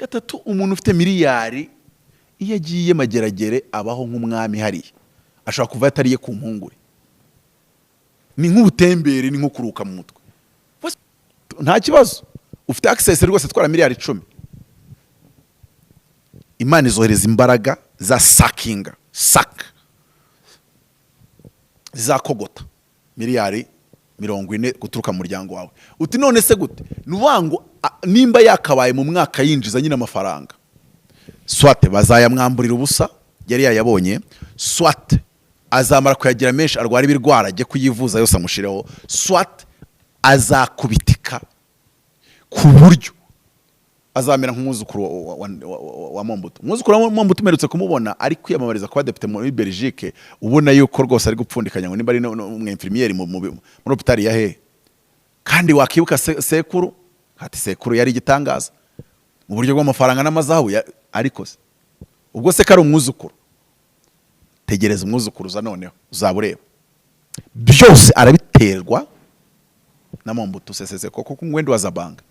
gatatu umuntu ufite miliyari iyo agiye mageragere abaho nk'umwami hariya ashobora kuva atariye ku mpungure ni nk'ubutembere ni nko kuruka mu mutwe nta kibazo ufite access rwose twara miliyari 10 Imana izohereza imbaraga za sakinga zizakogota miliyari 40 guturuka mu muryango wawe uti none se gute nubango nimba yakabaye mu mwaka yinjiza nyine amafaranga swate bazayamwamburira ubusa yari yayabonye swate azamara kuyagira menshi arwara ibirwara ajye kuyivuza yose amushireho swate azakubitika ku buryo azamera nk'umuzukuru wa Mombutu umuzukuru wa Mombutu umerutse kumubona ari kwiyamamariza kuba depite muri Belgique ubona yuko rwose ari gupfundikanya ngo nimba ari umwinfirmiere muri hôpital ya he kandi wakibuka sekuru hati sekuru yari igitangaza mu buryo bw'amafaranga n'amazahabu ariko se ubwo se kari umwuzukuru tegereza umwuzukuru za noneho uzabureba byose arabiterwa na Mombutu sesese koko kungwendo wazabanga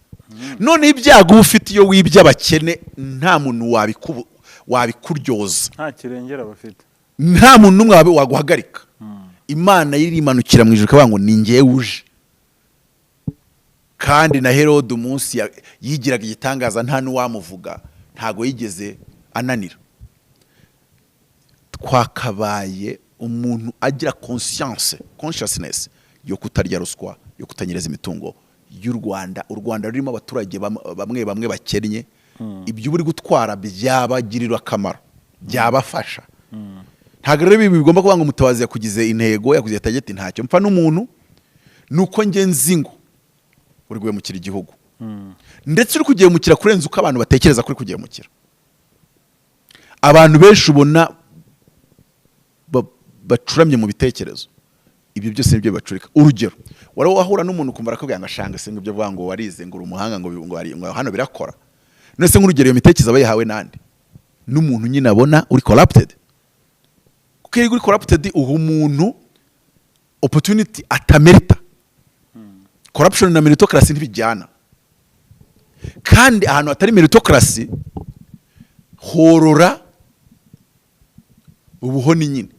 none ibyago ufite iyo wibye abakene nta muntu wabikuryoza nta kirengera bafite nta muntu numwe waguhagarika Imana yirimanukira mu ijuru kabango ni ngewe uje kandi na Herode umunsi yigiraga igitangaza nta nuwamuvuga ntago yigeze ananira twakabaye umuntu agira consciousness yo kutarya ruswa yo kutanyereza imitungo y'u Rwanda u Rwanda rurimo abaturage bamwe bakennye ibyo uri gutwara byabagirira akamaro byabafasha ntago rero bigomba kuba ngo mutabazi yakugize intego yakugize target ntacyo mpfa n'umuntu nuko nge nzingo uri guhemukira igihugu ndetse uri kugihemukira kurenza uko abantu batekereza kuri kugihemukira abantu benshi ubona bacuramye mu bitekerezo ibyo byose nibyo bacurika urugero wari wahura n'umuntu kumva arakubwira ngo ashanga se ngibyo vuga ngo warize ngo umuhanga ngo hano birakora nese nk'urugero iyo mitekereza bayihawe nande n'umuntu nyine abona uri corrupted kuko iyo uri corrupted uha umuntu opportunity atamerita corruption na meritocracy ntibijyana kandi ahantu hatari meritocracy horora ubuhoni nyine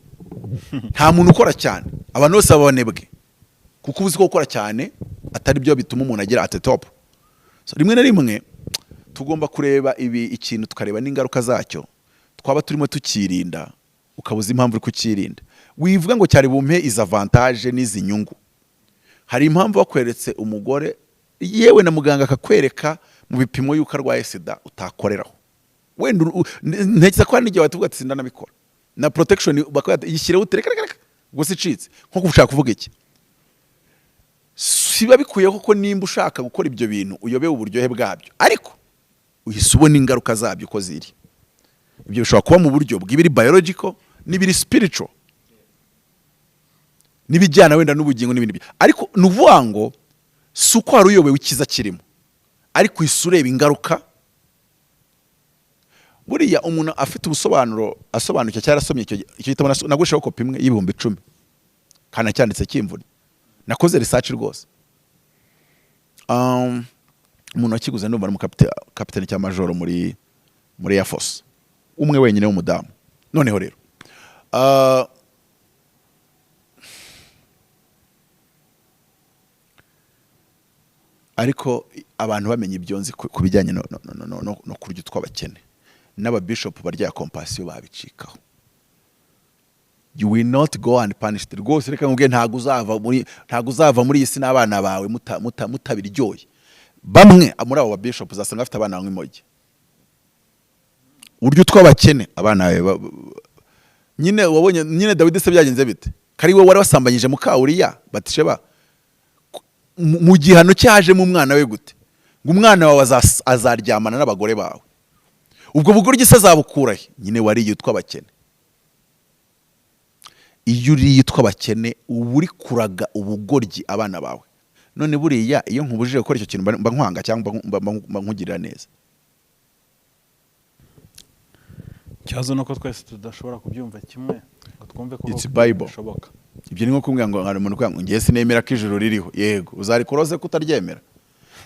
nta muntu ukora cyane abantu bose babonebwe kuko ubuzi ko gukora cyane atari byo bituma umuntu agera at the top so rimwe na rimwe tugomba kureba ikintu tukareba n'ingaruka zacyo twaba turimo tukirinda ukabuza impamvu uri kukirinda wivuga ngo cyari bumpe iz avantage n'izi nyungu hari impamvu bakweretse umugore yewe na muganga akakwereka mu bipimo yuko arwaye sida utakoreraho wenda ntekereza ko hari n'igihe watuvuga ati sinda nabikora na protection yishyireho utereka gusa icitse nko gushaka kuvuga iki siba bikuye koko nimba ushaka gukora ibyo bintu uyobe uburyohe bwabyo ariko uhise ubona ingaruka zabyo uko ziri ibyo bishobora kuba mu buryo bw'ibiri biological n'ibiri spiritual n'ibijyana wenda n'ubugingo n'ibindi ariko nuvuga ngo suko hari uyobewe ikiza kirimo ariko isureba ingaruka buriya umuntu afite ubusobanuro asobanukiye cyarasomye icyo gitabo nagushaho kopi imwe y'ibihumbi 10 kana cyanditse kimvuni nakoze research rwose umuntu akiguze ndumva ari kapiteni cya majoro muri Air Force umwe wenyine w'umudamu noneho rero ariko abantu bamenye ibyonzi kubijyanye no kurya twabakene n'ababishop barya compassion babicikaho you will not go and punish the rwose reka ngubwe ntago uzava muri isi n'abana bawe mutabiryoye bamwe muri abo bishop zasanga bafite abana bamwe moje uryo twabakene abana nyine wabonye nyine David se byagenze bite kari we wari wasambanyije mukawuriya batisheba mu gihano cyaje mu mwana we gute ngo umwana wawe azaryamana n'abagore bawe ubwo bugoryi se azabukurahe nyine wari yitwa abakene iyo uri yitwa abakene uburi kuraga ubugoryi abana bawe none buriya iyo nkubujije gukora icyo kintu mba nkwanga cyangwa mba nkugirira neza cyazo nuko twese tudashobora kubyumva kimwe ngo twumve ko it's bible bishoboka ibyo ni nko kumbwira ngo hari umuntu kwanga ngiye sinemera ko ijuru ririho yego uzari kurose kutaryemera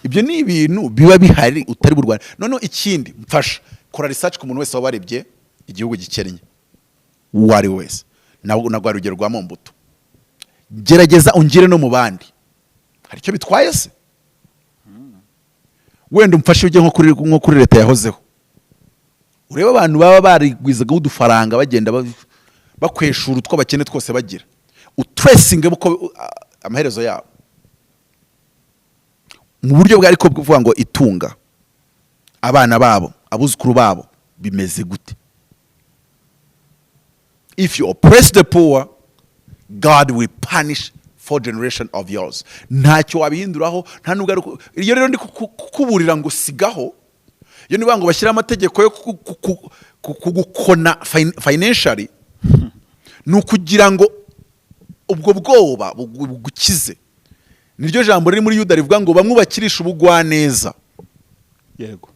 ibyo ni ibintu biba bihari utari burwane. Noneho ikindi mfasha kora research ku muntu wese wabarebye igihugu gikennye wari wese nagwa rugero rwa Mombutu, gerageza ungire no mu bandi hari icyo bitwaye se. Wenda umfashe ujye nko kuri leta yahozeho, ureba abantu baba barigwizaga udufaranga bagenda bakweshura utwo bakene twose bagira utresinge buko amaherezo yabo mu buryo bwa ariko bwuvuga ngo itunga abana babo abuzukuru babo bimeze gute. If you oppress the poor, God will punish 4 generation of yours. Ntacyo wabihinduraho, nta nubwo iyo rero ndi kukuburira ngo sigaho, iyo niba ngo bashyira amategeko yo kugukona financially nukugira ngo ubwo bwoba bugukize. Niryo jambo riri muri Yuda rivuga ngo bamwubakirisha ubugwaneza. Yego.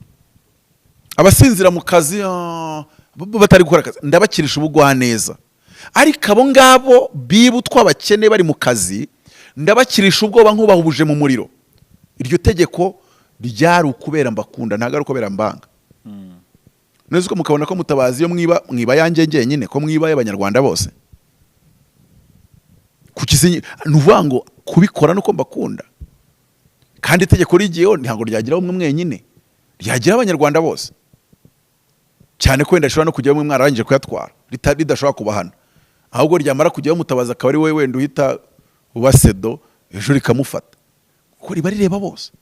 Abasinzira mu kazi batari gukora akazi ndabakirisha ubugwaneza. Ariko abo ngabo bibu twabakene bari mu kazi ndabakirisha ubwoba nk'ubahubuje mu muriro. Iryo tegeko ryari ukubera mbakunda ntago ari ukubera mbanga. Neza ko mukabona ko Mutabazi yo mwiba yanjye nyine ko mwiba y'abanyarwanda bose. Kukizinyi nuvuga ngo kubikora nuko mbakunda. Kandi itegeko rigiyeho ntago ryagira umwe mwenyine. Ryagira abanyarwanda bose. Cyane ko wenda ashobora no kujya mu mwarangije kuyatwara ridashobora kubahana. Ahubwo ryamara kujyaho Mutabazi akaba ari we wenda uhita ubasedo ejo rikamufata. Kuko riba rireba bose.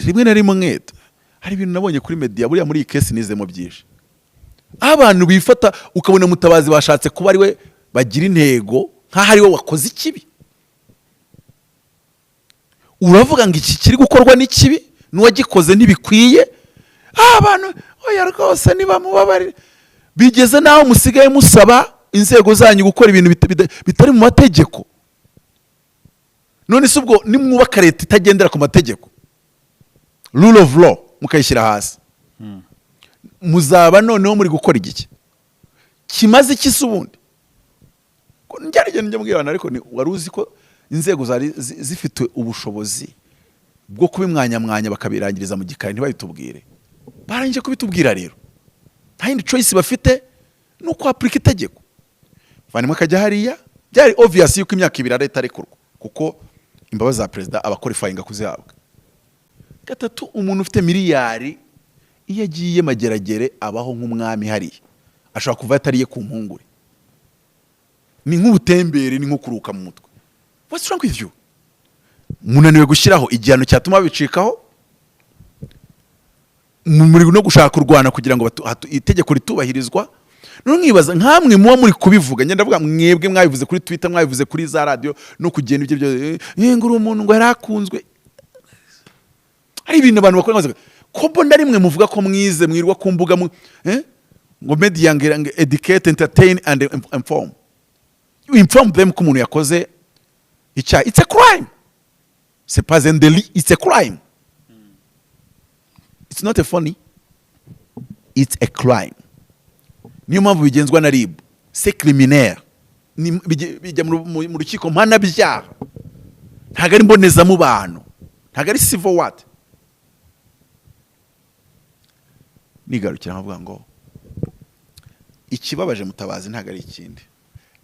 Rimwe na rimwe mwete hari ibintu nabonye kuri media buriya muri iyi case nizemo byinshi. Abantu bifata ukabona Mutabazi bashatse kuba ari we bagira intego nkaho ari we wakoze ikibi. Uravuga ngo iki kiri gukorwa n'ikibi n'uwagikoze ntibikwiye. Abantu oya rwose niba mubabarire bigeze naho musigaye musaba inzego zanyu gukora ibintu bitari mu mategeko. None se ubwo nimwubaka leta itagendera ku mategeko, rule of law mukayishyira hasi, muzaba noneho muri gukora igiki kimaze iki ubundi. Njye mbwirana ariko ni wari uzi ko inzego zari zifite ubushobozi bwo kubimwanya bakabirangiriza mu gikari ntibabitubwire. Barangije kubitubwira rero nta yindi choice bafite nuko applica itegeko. Vanimwe kajya hariya byari obvious yuko imyaka 2 leta arekurwa kuko imbabazi za president aba qualifying kuzihabwa. Gatatu, umuntu ufite miliyari iyo agiye imageragere abaho nk'umwami hariya ashobora kuva atariye ku mpungure. Ni nk'ubutembere ni nko kuruka mu mutwe. What's wrong with you? Munaniwe gushyiraho igihano cyatuma bicikaho muri no gushaka kurwana kugira ngo itegeko ritubahirizwa. No nkibaza nkamwe muba muri kubivuga ngenda ndavuga mwebwe mwabivuze kuri Twitter mwabivuze kuri za radio no kugenda ibyo nguru umuntu ngo yarakunzwe. Ari ibintu abantu bakora ko bonda rimwe muvuga ko mwize mwirwa ku mbuga ngo media ngo educate, entertain and inform. You inform them ko umuntu yakoze icyaha. It's a crime. C'est pas un délit, it's a crime. It's not a funny. It's a crime. Niyo mpamvu bigenzwa na RIB. C'est criminaire. Bijya mu rukiko mpana byaha. Ntago ari mboneza mu bantu. Ntago ari civil what? Nigarukira nkavuga ngo ikibabaje Mutabazi ntago ari ikindi.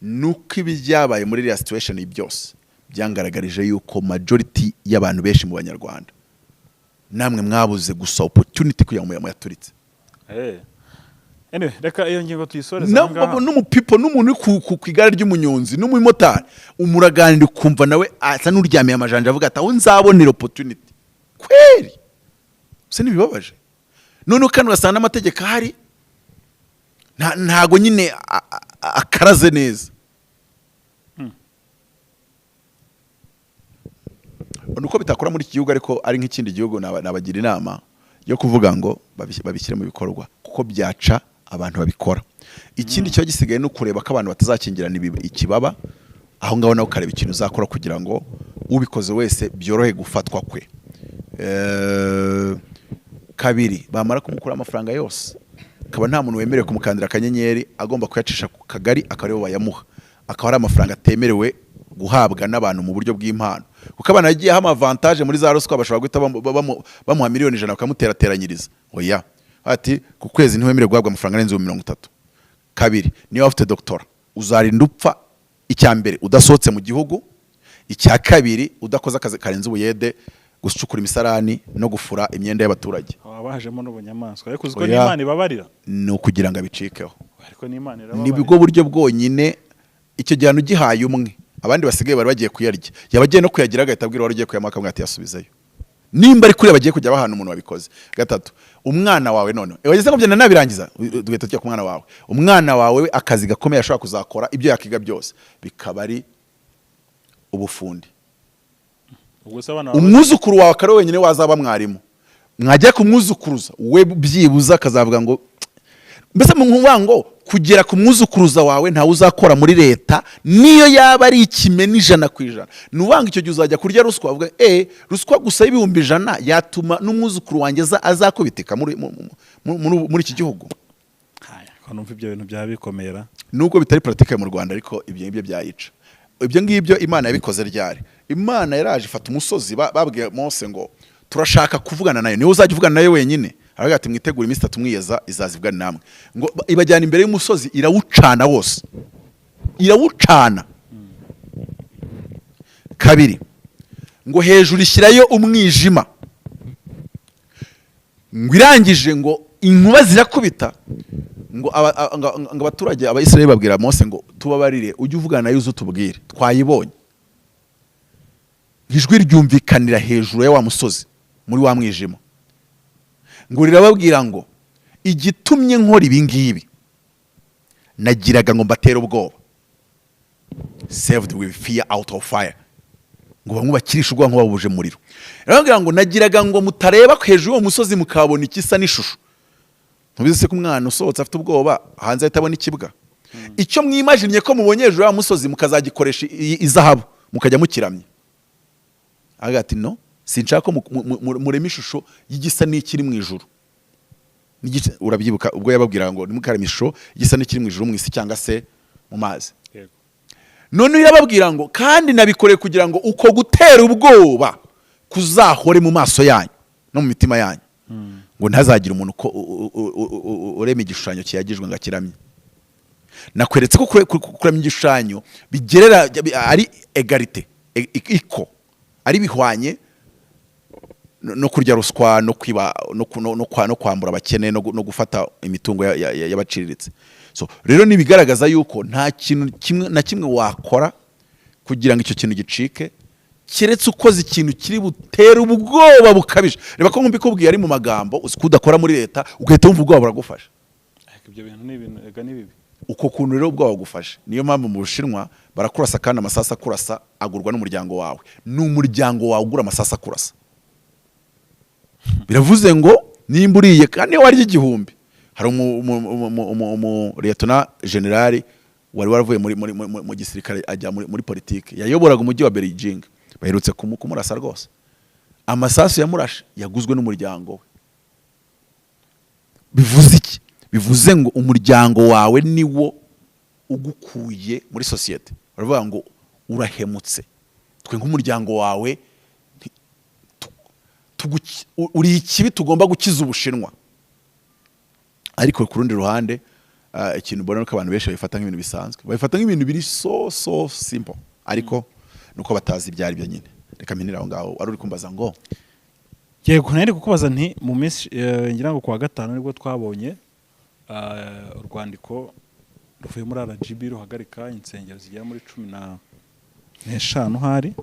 Nuko ibyabaye muri iriya situation byose byangaragarije yuko majority y'abantu benshi mu Banyarwanda namwe mwabuze gusa opportunity kuya mu yaturitse. Anyway, reka iyo ngingo tuyisoreza ngaha. N'umupipo n'umuntu ku igare ry'umunyonzi n'umumotari umuraganira kumva nawe asa n'uryamiye amajanja avuga ati aho nzabonera opportunity. Kweri se nibibabaje. None kandi urasanga n'amategeko ahari ntago nyine akaraze neza. Nuko bitakora muri iki gihugu ariko ari nk'ikindi gihugu nabagira inama yo kuvuga ngo babishyire mu bikorwa kuko byaca abantu babikora. Ikindi cyo gisigaye no kureba ko abantu batazakingirana ikibaba aho ngaho nawe ukareba ikintu uzakora kugira ngo ubikoze wese byorohe gufatwa kwe. Kabiri, bamara kumukura amafaranga yose akaba nta muntu wemerewe kumukandira akanyenyeri agomba kuyacisha ku kagari akareba bayamuha akaba ari amafaranga atemerewe guhabwa n'abantu mu buryo bw'impano kuko abantu yagiye ha avantage muri za ruswa bashobora guhita bamuha miliyoni 100 bakamuterateranyiriza oya ati ku kwezi ntiwemerewe guhabwa amafaranga arenze 30. Kabiri niyo afite doctora uzarinda upfa icya mbere udasohotse mu gihugu, icya kabiri udakoze akazi karenze ubuyede gucukura imisarani no gufura imyenda y'abaturage. Abahajemo n'ubunyamaswa ariko uziko n'Imana ibabarira no kugira ngo abicikeho. Ariko n'Imana irababarira. Nibwo buryo bwonyine icyo gihano gihaye umwe abandi basigaye bari bagiye kuyarya yabagiye no kuyagira agahita abwira wari ugiye kuyamaka mwati yasubizayo nimba ari kuri bagiye kujya bahana umuntu wabikoze. Gatatu umwana wawe none wageze ngo byana nabirangiza duhita tujya ku mwana wawe, umwana wawe akazi gakomeye ashobora kuzakora ibyo yakiga byose bikaba ari ubufundi. Umwuzukuru wawe akaro wenyine wazaba mwarimu mwajya kumwuzukuruza we byibuza akazavuga ngo mbese ngo kugera ku mwuzukuruza wawe nta uzakora muri leta niyo yaba ari ikimeni 100%. Nuwanga icyo gihe uzajya kurya ruswa avuga ruswa gusa y'ibihumbi 100 yatuma n'umwuzukuru wanjye azakubitika muri iki gihugu. Ko numva ibyo bintu bya bikomera nuko bitari pratique mu Rwanda ariko ibyo byayica. Ibyo ngibyo Imana yabikoze ryari. Imana yaraje ifata umusozi babwiye Mose ngo turashaka kuvugana nayo niwe uzajya uvugana nayo wenyine. Aravuga ati mwitegura iminsi 3 mwiyeza izazivugana namwe ngo ibajyana imbere y'umusozi irawucana wose irawucana. Kabiri ngo hejuru ishyirayo umwijima ngo irangije ngo inkuba zirakubita ngo abaturage abayisirayeli babwira Mose ngo tubabarire ujye uvugana nayo uzutubwire twayibonye. Ijwi ryumvikanira hejuru ya wa musozi muri wa mwijima ngo rirababwira ngo igitumye nkora ibi ngibi nagiraga ngo mbatera ubwoba saved with fear out of fire ngo bamwe bakirisha ubwo nk'ababuje muriro. Rirababwira ngo nagiraga ngo mutareba hejuru y'uwo musozi mukabona ikisa n'ishusho. Ntubizi se ko umwana usohotse afite ubwoba hanze atabona ikibwa. Icyo mwimagine ko mubonye hejuru y'uwo musozi mukazagikoresha izahabu mukajya mukiramye. Agati no sinshaka ko murema ishusho y'igisa n'ikiri mu ijuru. Urabyibuka ubwo yababwira ngo nimukarema ishusho y'igisa n'ikiri mu ijuru mu isi cyangwa se mu mazi. None yababwira ngo kandi nabikoreye kugira ngo uko gutera ubwoba kuzahore mu maso yanyu no mu mitima yanyu ngo ntazagira umuntu ko urema igishushanyo kiyagijwe ngo akiramye. Nakweretse ko kuramya igishushanyo bigerera ari egalite iko ari bihwanye no kurya ruswa no kwiba no kwambura abakene no gufata imitungo y'abaciriritse. So rero nibigaragaza yuko nta kintu kimwe na kimwe wakora kugira ngo icyo kintu gicike keretse ukoze ikintu kiri butera ubwoba bukabije. Reba ko nkubikubwiye ari mu magambo uzikudakora muri leta ugahita wumva ubwoba buragufasha. Ibyo bintu ni ibintu ega ni bibi. Uko kuntu rero ubwoba bugufasha niyo mpamvu mu Bushinwa barakurasa kandi amasasa kurasa agurwa n'umuryango wawe. N'umuryango wawe ugura amasasa kurasa. Biravuze ngo nimba uriye kandi warya igihumbi. Hari Lieutenant General wari waravuye mu gisirikare ajya muri politike yayoboraga umujyi wa Beijing. Baherutse kumurasa rwose. Amasasu yamurashe yaguzwe n'umuryango we. Bivuze iki? Bivuze ngo umuryango wawe niwo ugukuye muri societe. Baravuga ngo urahemutse. Twe nk'umuryango wawe uri ikibi tugomba gukiza Ubushinwa. Ariko ku rundi ruhande ikintu mbona ko abantu benshi babifata nk'ibintu bisanzwe. Babifata nk'ibintu biri so simple. Ariko nuko batazi ibyari byo nyine. Reka minira aho ngaho ari uri kumbaza ngo yego nari kukubaza nti mu minsi ngira ngo kwa gatanu nibwo twabonye urwandiko ruvuye muri RGB ruhagarika insengero zigera muri 15 hari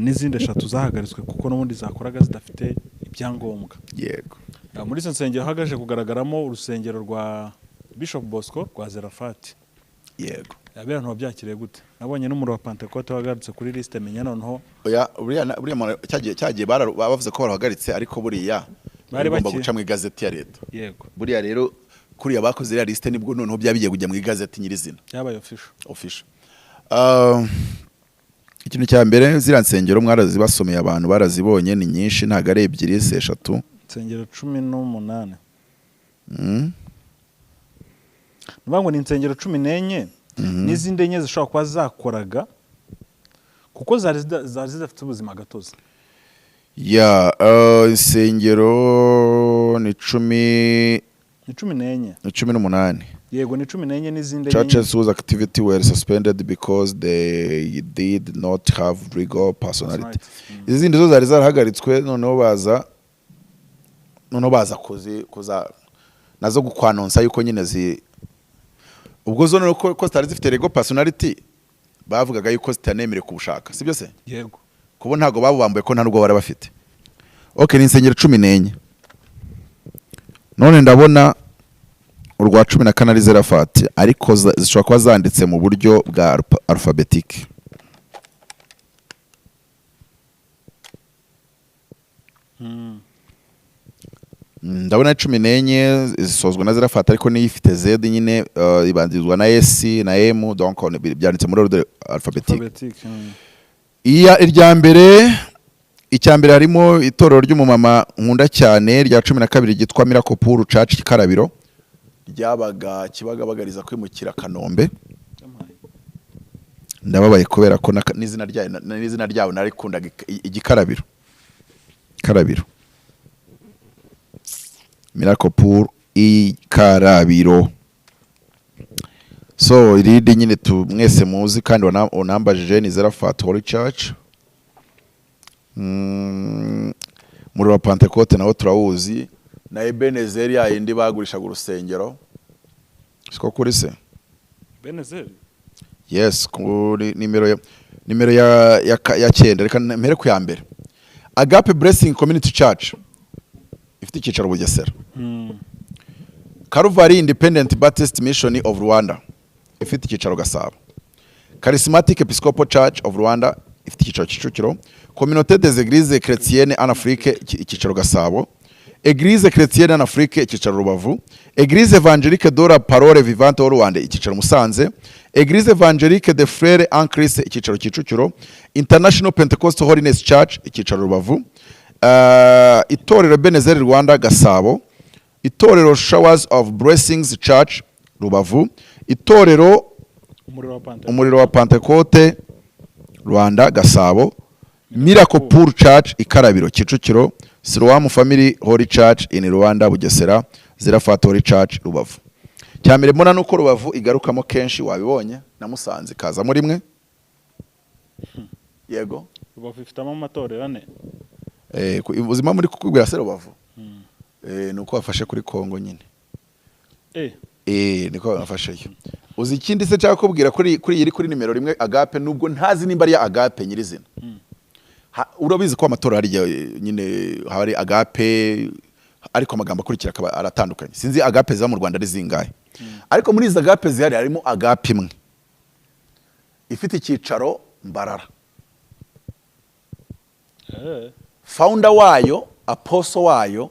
n'izindi 3 zahagaritswe kuko n'ubundi zakoraga zidafite ibyangombwa. Yego. Muri izo nsengero hagaje kugaragaramo urusengero rwa Bishop Bosco rwa Zerafati. Yego. Abera nto byakiriye gute? Nabonye n'umuro wa Pentecote wagarutse kuri liste menya noneho. Oya buriya cyagiye bavuze ko barahagaritse ariko buriya bagomba guca mu igazeti ya leta. Yego. Buriya rero kuriya bakoze ya liste nibwo noneho byabigiye kujya mu igazeti nyirizina. Yabaye official. Ikintu cya mbere zira nsengero mwarazibasomeye abantu barazibonye ni nyinshi ntago ari 2 se 3. Insengero 18. Nubango ni insengero 14 n'izindi enye zishobora kuba zakoraga kuko zari zidafite ubuzima gatozi. ya insengero ni 10 ni 18. Yego ni 14 n'izindi Churches whose activity were suspended because they did not have legal personality. Izindi zo zari zarahagaritswe noneho baza kuza nazo gukwanonsa yuko nyine ubwo zo noneho ko zitari zifite legal personality bavugaga yuko zitanemere kubushaka sibyo se? Yego. Kubo ntago bambuye ko nta nubwo bari bafite. Okay, ni insengero 14. None ndabona urwa 14 ari Zerafati ariko zishobora kuba zanditse mu buryo bwa alphabetic. Ndabona 14 zisozwa na Zerafati ariko niyo ifite Z nyine ibanzizwa na S na M donc byanditse muri ordre alphabetic. Irya mbere icyambere harimo itorero ry'umumama nkunda cyane rya 12 gitwa Miracle Pool Church Karabiro ryabaga kibagabagariza kwimukira Kanombe. Ndababaye kubera ko n'izina ryawe narikundaga igikarabiro Karabiro Miracle Pool Karabiro. So irindi nyine mwese muzi kandi onambajije ni Zerafat Holy Church. Muri wa Pentecote naho turawuzi na Ebenezer yindi bagurishaga urusengero siko kuri se Ebenezer. Yes, kuri nimero ya 9 reka mpere ku ya mbere. Agape Blessing Community Church ifite icyicaro Bugesera. Calvary Independent Baptist Mission of Rwanda ifite icyicaro Gasabo. Charismatic Episcopal Church of Rwanda ifite icyicaro Kicukiro. Communauté des Églises Chrétiennes en Afrique icyicaro Gasabo. Église Chrétienne en Afrique icyicaro Rubavu. Église Évangélique de la Parole Vivante au Rwanda icyicaro Musanze. Église Évangélique des Frères en Christ icyicaro Kicukiro. International Pentecostal Holiness Church icyicaro Rubavu. Itorero Ebenezer Rwanda Gasabo. Itorero Showers of Blessings Church Rubavu. Itorero Umuriro wa Pentecote Rwanda Gasabo. Miracle Pool Church Ikarabiro Kicukiro. Siloam Family Holy Church in Rwanda Bugesera. Zerafat Holy Church Rubavu. Cyambere mbona nuko Rubavu igarukamo kenshi wabibonye na Musanze kaza muri mwe. Yego. Rubavu ifitamo amatorero ane. Ubuzima muri kukubwira se Rubavu. Nuko wafashe kuri Kongo nyine. Niko wafasheyo. Uzi ikindi se cyangwa kubwira kuri yiri kuri nimero 1 Agape nubwo ntazi nimba ari ya Agape nyirizina. Urabizi ko amatora ari nyine hari Agape ariko amagambo akurikira akaba aratandukanye. Sinzi Agape za mu Rwanda ari zingahe. Ariko muri izo Agape zihari harimo Agape imwe ifite icyicaro Mbarara. Founder wayo, apostle wayo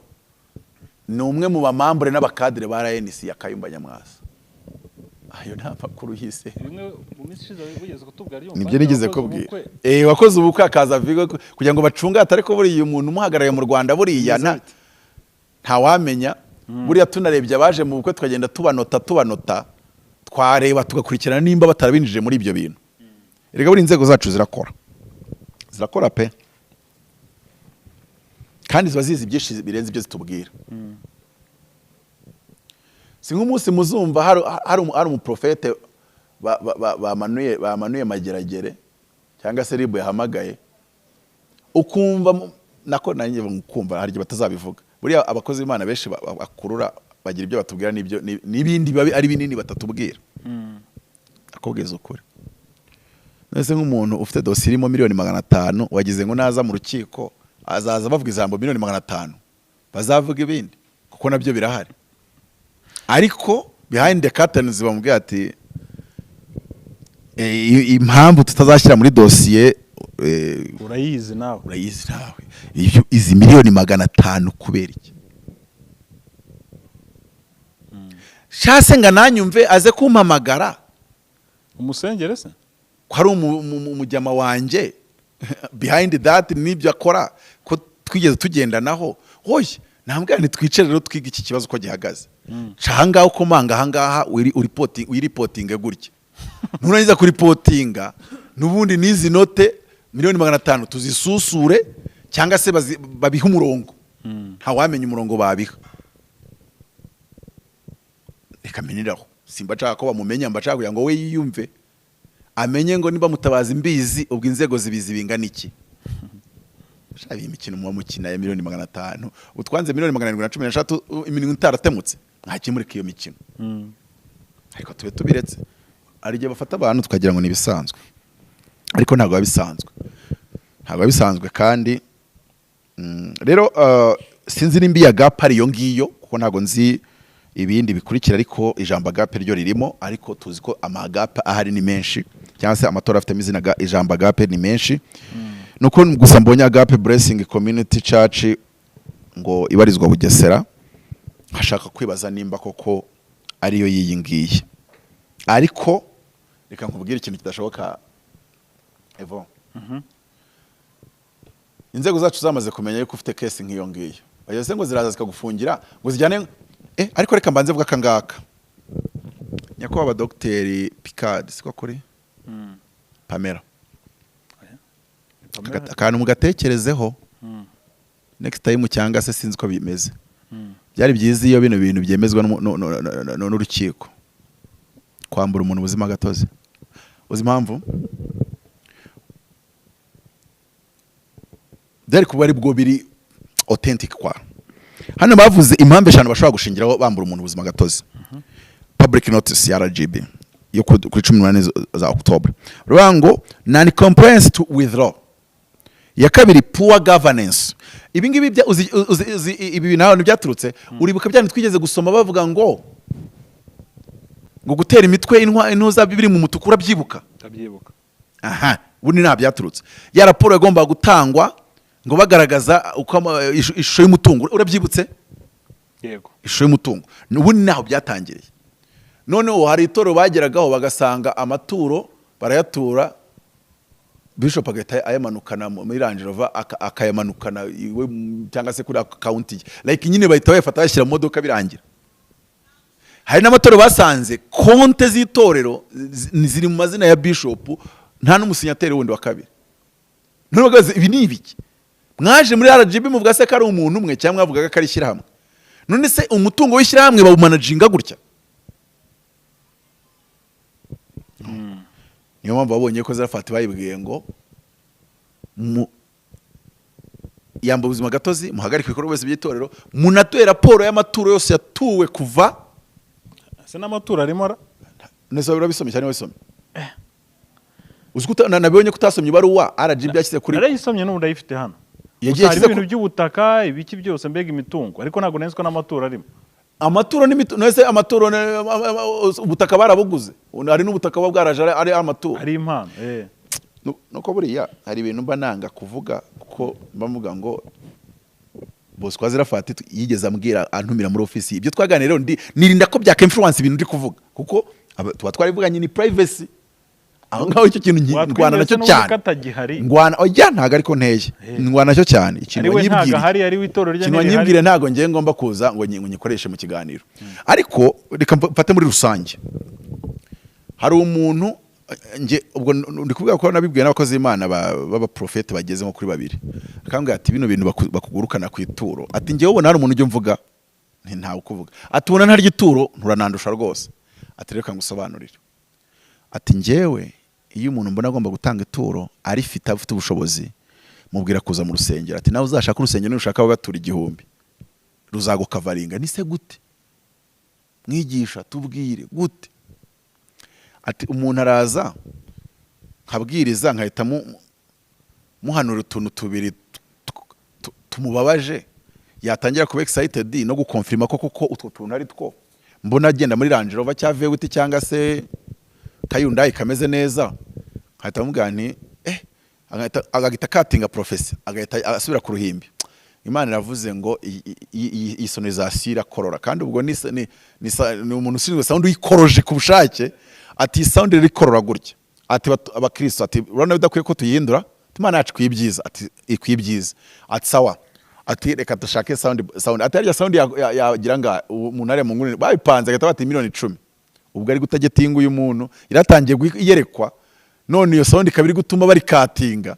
ni umwe mu bamambure n'abakadire ba RNC ya Kayumba Nyamwasa. Ayo nta makuru hise. Bimwe mu mishizo bigeze kutubwira yo. Nibyo nigeze kubwira. Wakoze ubukwe akaza vigo kugira ngo bacunga atari ko buri umuntu umuhagarariye mu Rwanda buriya nta wamenya. Buriya tunarebye abaje mu bukwe twagenda tubanota twareba tugakurikirana nimba batarabinjije muri ibyo bintu. Erega buri inzego zacu zirakora pe. Kandi ziba zizi byinshi birenze ibyo zitubwira. Si nk'umunsi muzumva hari umuprofete bamanuye mageragere cyangwa se ribu yahamagaye ukumva nako nanjye kumva hari batazabivuga. Buriya abakozi b'Imana benshi bakurura bagira ibyo batubwira n'ibindi biba ari binini batatubwira. Akogeza ukuri. Nese nk'umuntu ufite dossier irimo miliyoni 500 wagize ngo naza mu rukiko azaza bavuga ijambo miliyoni 500 bazavuga ibindi kuko nabyo birahari. Ariko behind the curtains bamubwiye ati impamvu tutazashyira muri dossier urayizi nawe izi miliyoni 500 kubera iki shase nga nanyumve aze kumpamagara umusengere se ko hari umujyama wanje behind that nibyo akora ko twigeze tugendanaho hoye nambwira ntitwicare rero twiga iki kibazo ko gihagaze canga uko manga hangaha uri reporting gutya nurangiza kuri reportinga nubundi nizi note miliyoni 500 tuzisusure cyangwa se babiha umurongo nta wamenya umurongo babiha reka miniraho simba nshaka ko bamumenya mba nshaka kugira ngo we yiyumve amenye ngo niba mutabazi mbizi ubwo inzego zibizi bingana iki shabi imikino mu mukina ya miliyoni 500 utwanze miliyoni 713 iminwe itaratemutse ntakimurika iyo mikino ariko tube tubiretse ari gihe bafata abantu tukagira ngo nibisanzwe ariko ntabwo bisanzwe kandi rero sinzi nimbi ya gap ari yo ngiyo kuko ntabwo nzi ibindi bikurikira ariko ijambo agape ryo ririmo ariko tuzi ko amagape ahari ni menshi cyangwa se amatora afite izina ijambo agape ni menshi nuko gusa mbonye agape blessing community church ngo ibarizwa Bugesera hashaka kwibaza nimba koko ariyo yiyingiye ariko reka nkubwire ikintu kidashoboka Evo inzego zacu zamaze kumenya yuko ufite case nk'iyo ngiyo bayose ngo ziraza zikagufungira ngo zijyane ariko reka mbanze vuga kangaka nyako aba Dr Picard siko kuri Pamela akantu mugatekerezeho next time cyangwa se sinzi ko bimeze byari byiza iyo bino bintu byemezwa n'urukiko kwambura umuntu ubuzima gatozi uzi impamvu byari kuba ari bwo biri authentic kwa hano bavuze impamvu eshanu bashobora gushingiraho bambura umuntu ubuzima gatozi public notice ya RGB yo kuri 18 za October rubango non compliance to withdraw ya kabiri poor governance ibi ngibi ibi naho byaturutse uribuka byane twigeze gusoma bavuga ngo gutera imitwe intuza bibiri mu mutukura byibuka aha buni nta byaturutse ya raporo yagomba gutangwa ngo bagaragaza uko ishusho y'umutungo urabyibutse yego ishusho y'umutungo ubundi naho byatangiriye noneho hari itoro bageragaho bagasanga amaturo barayatura Bishop agahita ayamanukana muri Range Rover akayamanukana cyangwa se kuri account like nyine bahita bayafata bashyira mu modoka birangira hari n'amatoro basanze konte z'itorero ziri mu mazina ya Bishop nta n'umusinyateri wundi wa kabiri none bagaze ibi ni ibiki mwaje muri RGB muvuga se ko ari umuntu umwe cyangwa mwavugaga ko ari shyirahamwe none se umutungo w'ishyirahamwe bawumanaginga gutya niyo mpamvu babonye ko zarafata bayibwiye ngo yamba ubuzima gatozi muhagarika ibikorwa byose by'itorero munatoye raporo y'amaturo yose yatuwe kuva se n'amaturo arimo nese birabisomye cyane wisomye uzikuta nabonye kutasomye baruwa RGB yashyize kuri narayisomye n'ubu ndayifite hano yagiye ibintu by'ubutaka ibiki byose mbega imitungo ariko ntago nenzwe n'amaturo arimo amaturo nese amaturo ubutaka barabuguze ari n'ubutaka bwaraje ari amaturo ari impano nuko buriya hari ibintu mba nanga kuvuga kuko bamuga ngo boss kwa zirafati yigeze ambwira antumira muri office ibyo twaganira rero nirinda ko byaka influence ibintu ndi kuvuga kuko tuba twarivuganye ni privacy aho ngaho icyo kintu ngwana nacyo cyane ngwana oya ntago ariko nteye ngwana nacyo cyane ikintu nyibwira hari ari witoro rya nene nyibwire ntago ngiye ngomba kuza ngo nyikoreshe mu kiganiro ariko reka mfate muri rusange hari umuntu nge ubwo ndikuvuga ko nabibwiye n'abakozi Imana baba prophet bageze nko kuri babiri akambwira ati bino bintu bakugurukana ku ituro ati ngewe ubona hari umuntu ujye mvuga ntawe kuvuga ati ubona ntarya ituro nturanandusha rwose ati reka ngusobanurire ati ngewe iyo umuntu mbona agomba gutanga ituro arifite afite ubushobozi mubwira kuza mu rusengero ati nawe uzashaka urusengero nushaka bagatura 1000 ruzagukavaringa nise gute mwigisha tubwire gute ati umuntu araza nkabwiriza nkahita muhanura utuntu tubiri tumubabaje yatangira kuba excited no gukonfirma ko koko utwo tuntu ari two mbona agenda muri Range Rover cya Vewiti cyangwa se Kayundai kameze neza nkahita mubwira nti agahita katinga professor agahita asubira ku ruhimbi Imana iravuze ngo iyi sonorisation irakorora kandi ubwo ni umuntu ushinzwe sound uyikoroje ku bushake ati sound irikorora gutya ati abakristo ati urana bidakwiye ko tuyihindura Imana yacu kwibyiza ati ikwibyiza ati sawa ati reka dushake sound ati ariya sound yagira nga umuntu ari mu nguni bayipanze agata bati miliyoni 10 ubwo ari gutagetinga uyu muntu iratangiye yerekwa none iyo sound kabiri gutuma bari katinga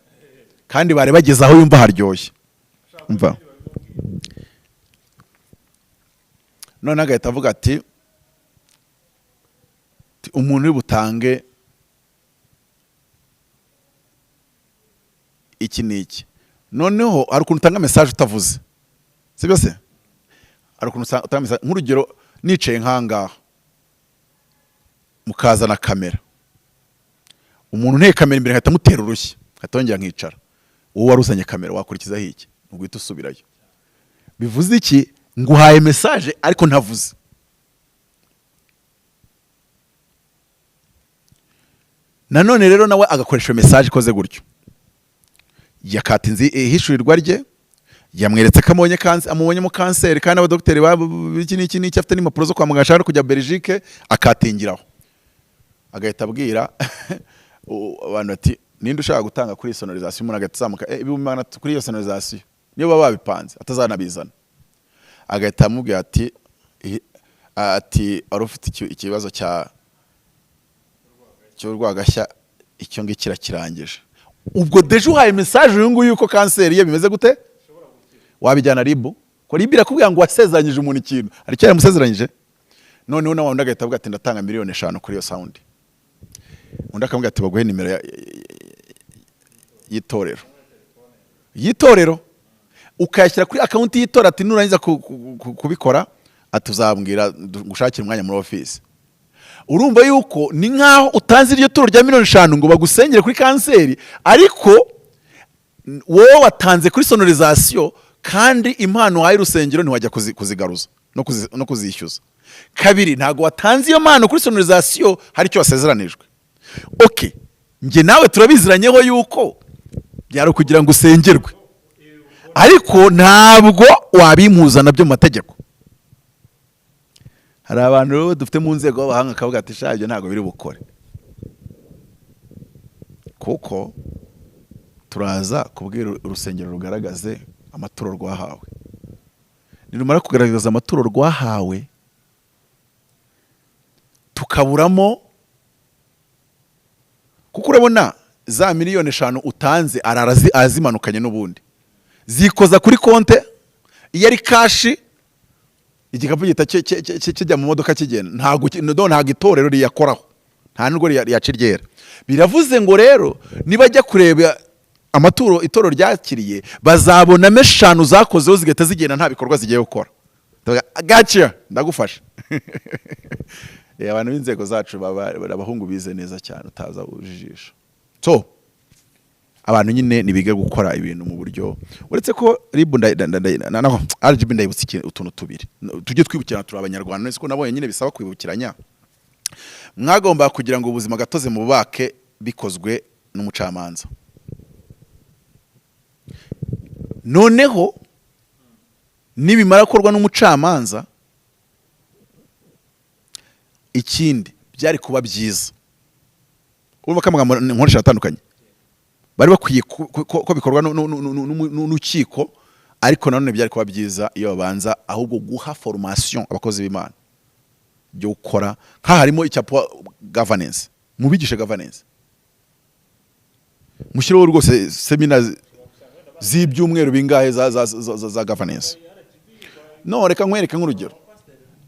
kandi bari bageze aho yumva haryoshye umva none agahita avuga ati umuntu uri butange iki n'iki noneho hari ukuntu utanga message utavuze sibyo se hari ukuntu utanga message nk'urugero nicaye nkangaha mukazana kamera umuntu nteye kamera imbere nkahita mutera urushyi nkatongera nkicara wowe waruzanye kamera wakurikizaho iki ntugwita usubirayo bivuze iki nguhaye message ariko ntavuze nanone rero nawe agakoresha message ikoze gutyo yakatinze ihishurirwa rye yamweretse ko amubonyemo kanseri kandi abadokiteri iki n'iki afite n'impapuro zo kwa muganga ashaka kujya Belgique akatingiraho agahita abwira abantu ati ninde ushaka gutanga kuri sonorisation umuntu agahita azamuka ibimana kuri iyo sonorisation niyo baba babipanze atazanabizana agahita amubwira ati arufite ikibazo cy'urwagashya icyo ngikira kirangije ubwo deje uhaye message uyu nguyu yuko kanseri ye bimeze gute wabijyana ribu ko ribu irakubwira ngo wasezeranyije umuntu ikintu ari cyo yamusezeranyije noneho nawe undi agahita avuga ati ndatanga 5,000,000 kuri iyo sound undi akamubwira ati baguhe nimero y'itorero ukayashyira kuri account y'itora ati nurangiza kubikora atuzabwira gushakira umwanya muri office urumva yuko ni nkaho utanze iryo turo rya 5,000,000 ngo bagusengere kuri kanseri ariko wowe watanze kuri sonorisation kandi impano wahaye urusengero ntiwajya kuzigaruza no kuzishyuza kabiri ntago watanze iyo mpano kuri sonorisation hari icyo wasezeranijwe okay nge nawe turabiziranyeho yuko byari kugira ngo usengerwe ariko ntabwo wabimpuza nabyo mu mategeko hari abantu rero dufite mu nzego b'abahanga akavuga ati sha ibyo ntabwo biri bukore kuko turaza kubwira urusengero rugaragaze amaturo rwahawe nirumara kugaragaza amaturo rwahawe tukaburamo kuko urabona za 5,000,000 utanze arazimanukanye n'ubundi zikoza kuri konte iyo ari kashi igikapu gita kijya mu modoka kigenda ntago itorero riyakoraho nta nubwo riyaciryera biravuze ngo rero nibajya kureba amaturo itoro ryakiriye bazabona 5 zakozeho zigahita zigenda nta bikorwa zigiye gukora gacha ndagufasha abantu b'inzego zacu abahungu bize neza cyane utaza ujijisha so abantu nyine nibige gukora ibintu mu buryo uretse ko ribu naho RGB ndayibutse utuntu tubiri tujye twibukirana turi abanyarwanda nese ko nabonye nyine bisaba kwibukiranya mwagomba kugira ngo ubuzima gatoze mu bubake bikozwe n'umucamanza noneho nibimara korwa n'umucamanza ikindi byari kuba byiza urumva kamagambo nkoresha atandukanye bari bakwiye ko bikorwa n'ukiko ariko nanone byari kuba byiza iyo babanza ahubwo guha formation abakozi b'Imana byo gukora nka harimo icyapo governance mubigishe governance mushyiraho rwose seminar z'ibyumweru bingahe za governance no reka nkwereke nk'urugero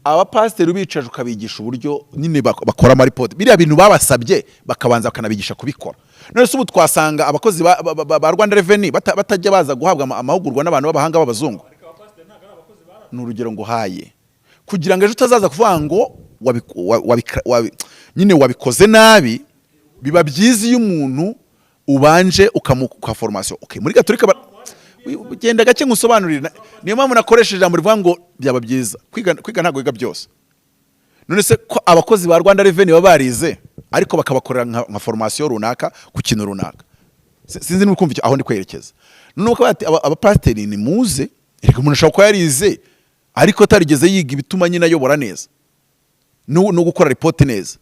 abapasiteri bicaje ukabigisha uburyo nyine bakora ama report biriya bintu babasabye bakabanza bakanabigisha kubikora none se ubu twasanga abakozi ba Rwanda Revenue batajya baza guhabwa amahugurwa n'abantu b'abahanga b'abazungu n'urugero ngo haye kugira ngo ejo utazaza kuvuga ngo nyine wabikoze nabi biba byiza iyo umuntu ubanje ukamuka formation okay muri Gatolika ugenda gake ngusobanurira niyo mpamvu nakoresheje ijambo rivuga ngo byaba byiza kwiga ntago yiga byose none se ko abakozi ba Rwanda Revenue babarize ariko bakabakorera nka formation runaka ku kintu runaka sinzi n'ukumva aho ndi kwerekeza none uko bati abapasiteri ni muze reka umuntu ashaka ko yarize ariko tarigeze yiga ibituma nyine ayobora neza no gukora report neza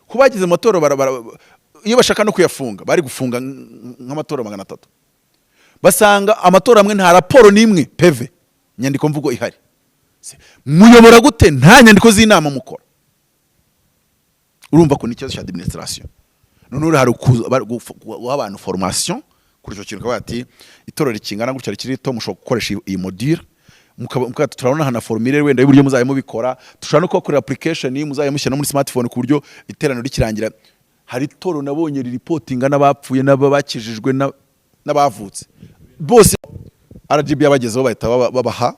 kubagize amatora iyo bashaka no kuyafunga bari gufunga nk'amatora 300 basanga amatora amwe nta raporo nimwe peve nyandiko mvugo ihari muyobora gute nta nyandiko z'inama mukora urumva ko n'ikibazo cya administration none hari abantu formation kuri icyo kintu kavuga ati itorero rikingana gutya rikiri rito mushobora gukoresha iyi module muka turabona hana formulaire wenda y'uburyo muzaye mubikora dushobora no kubakorera application muzaye mushyira no muri smartphone ku buryo iterano rikirangira hari itorero nabonye reportinga n'abapfuye n'abakijijwe n'abavutse bose RGB yabagezeho bahita babaha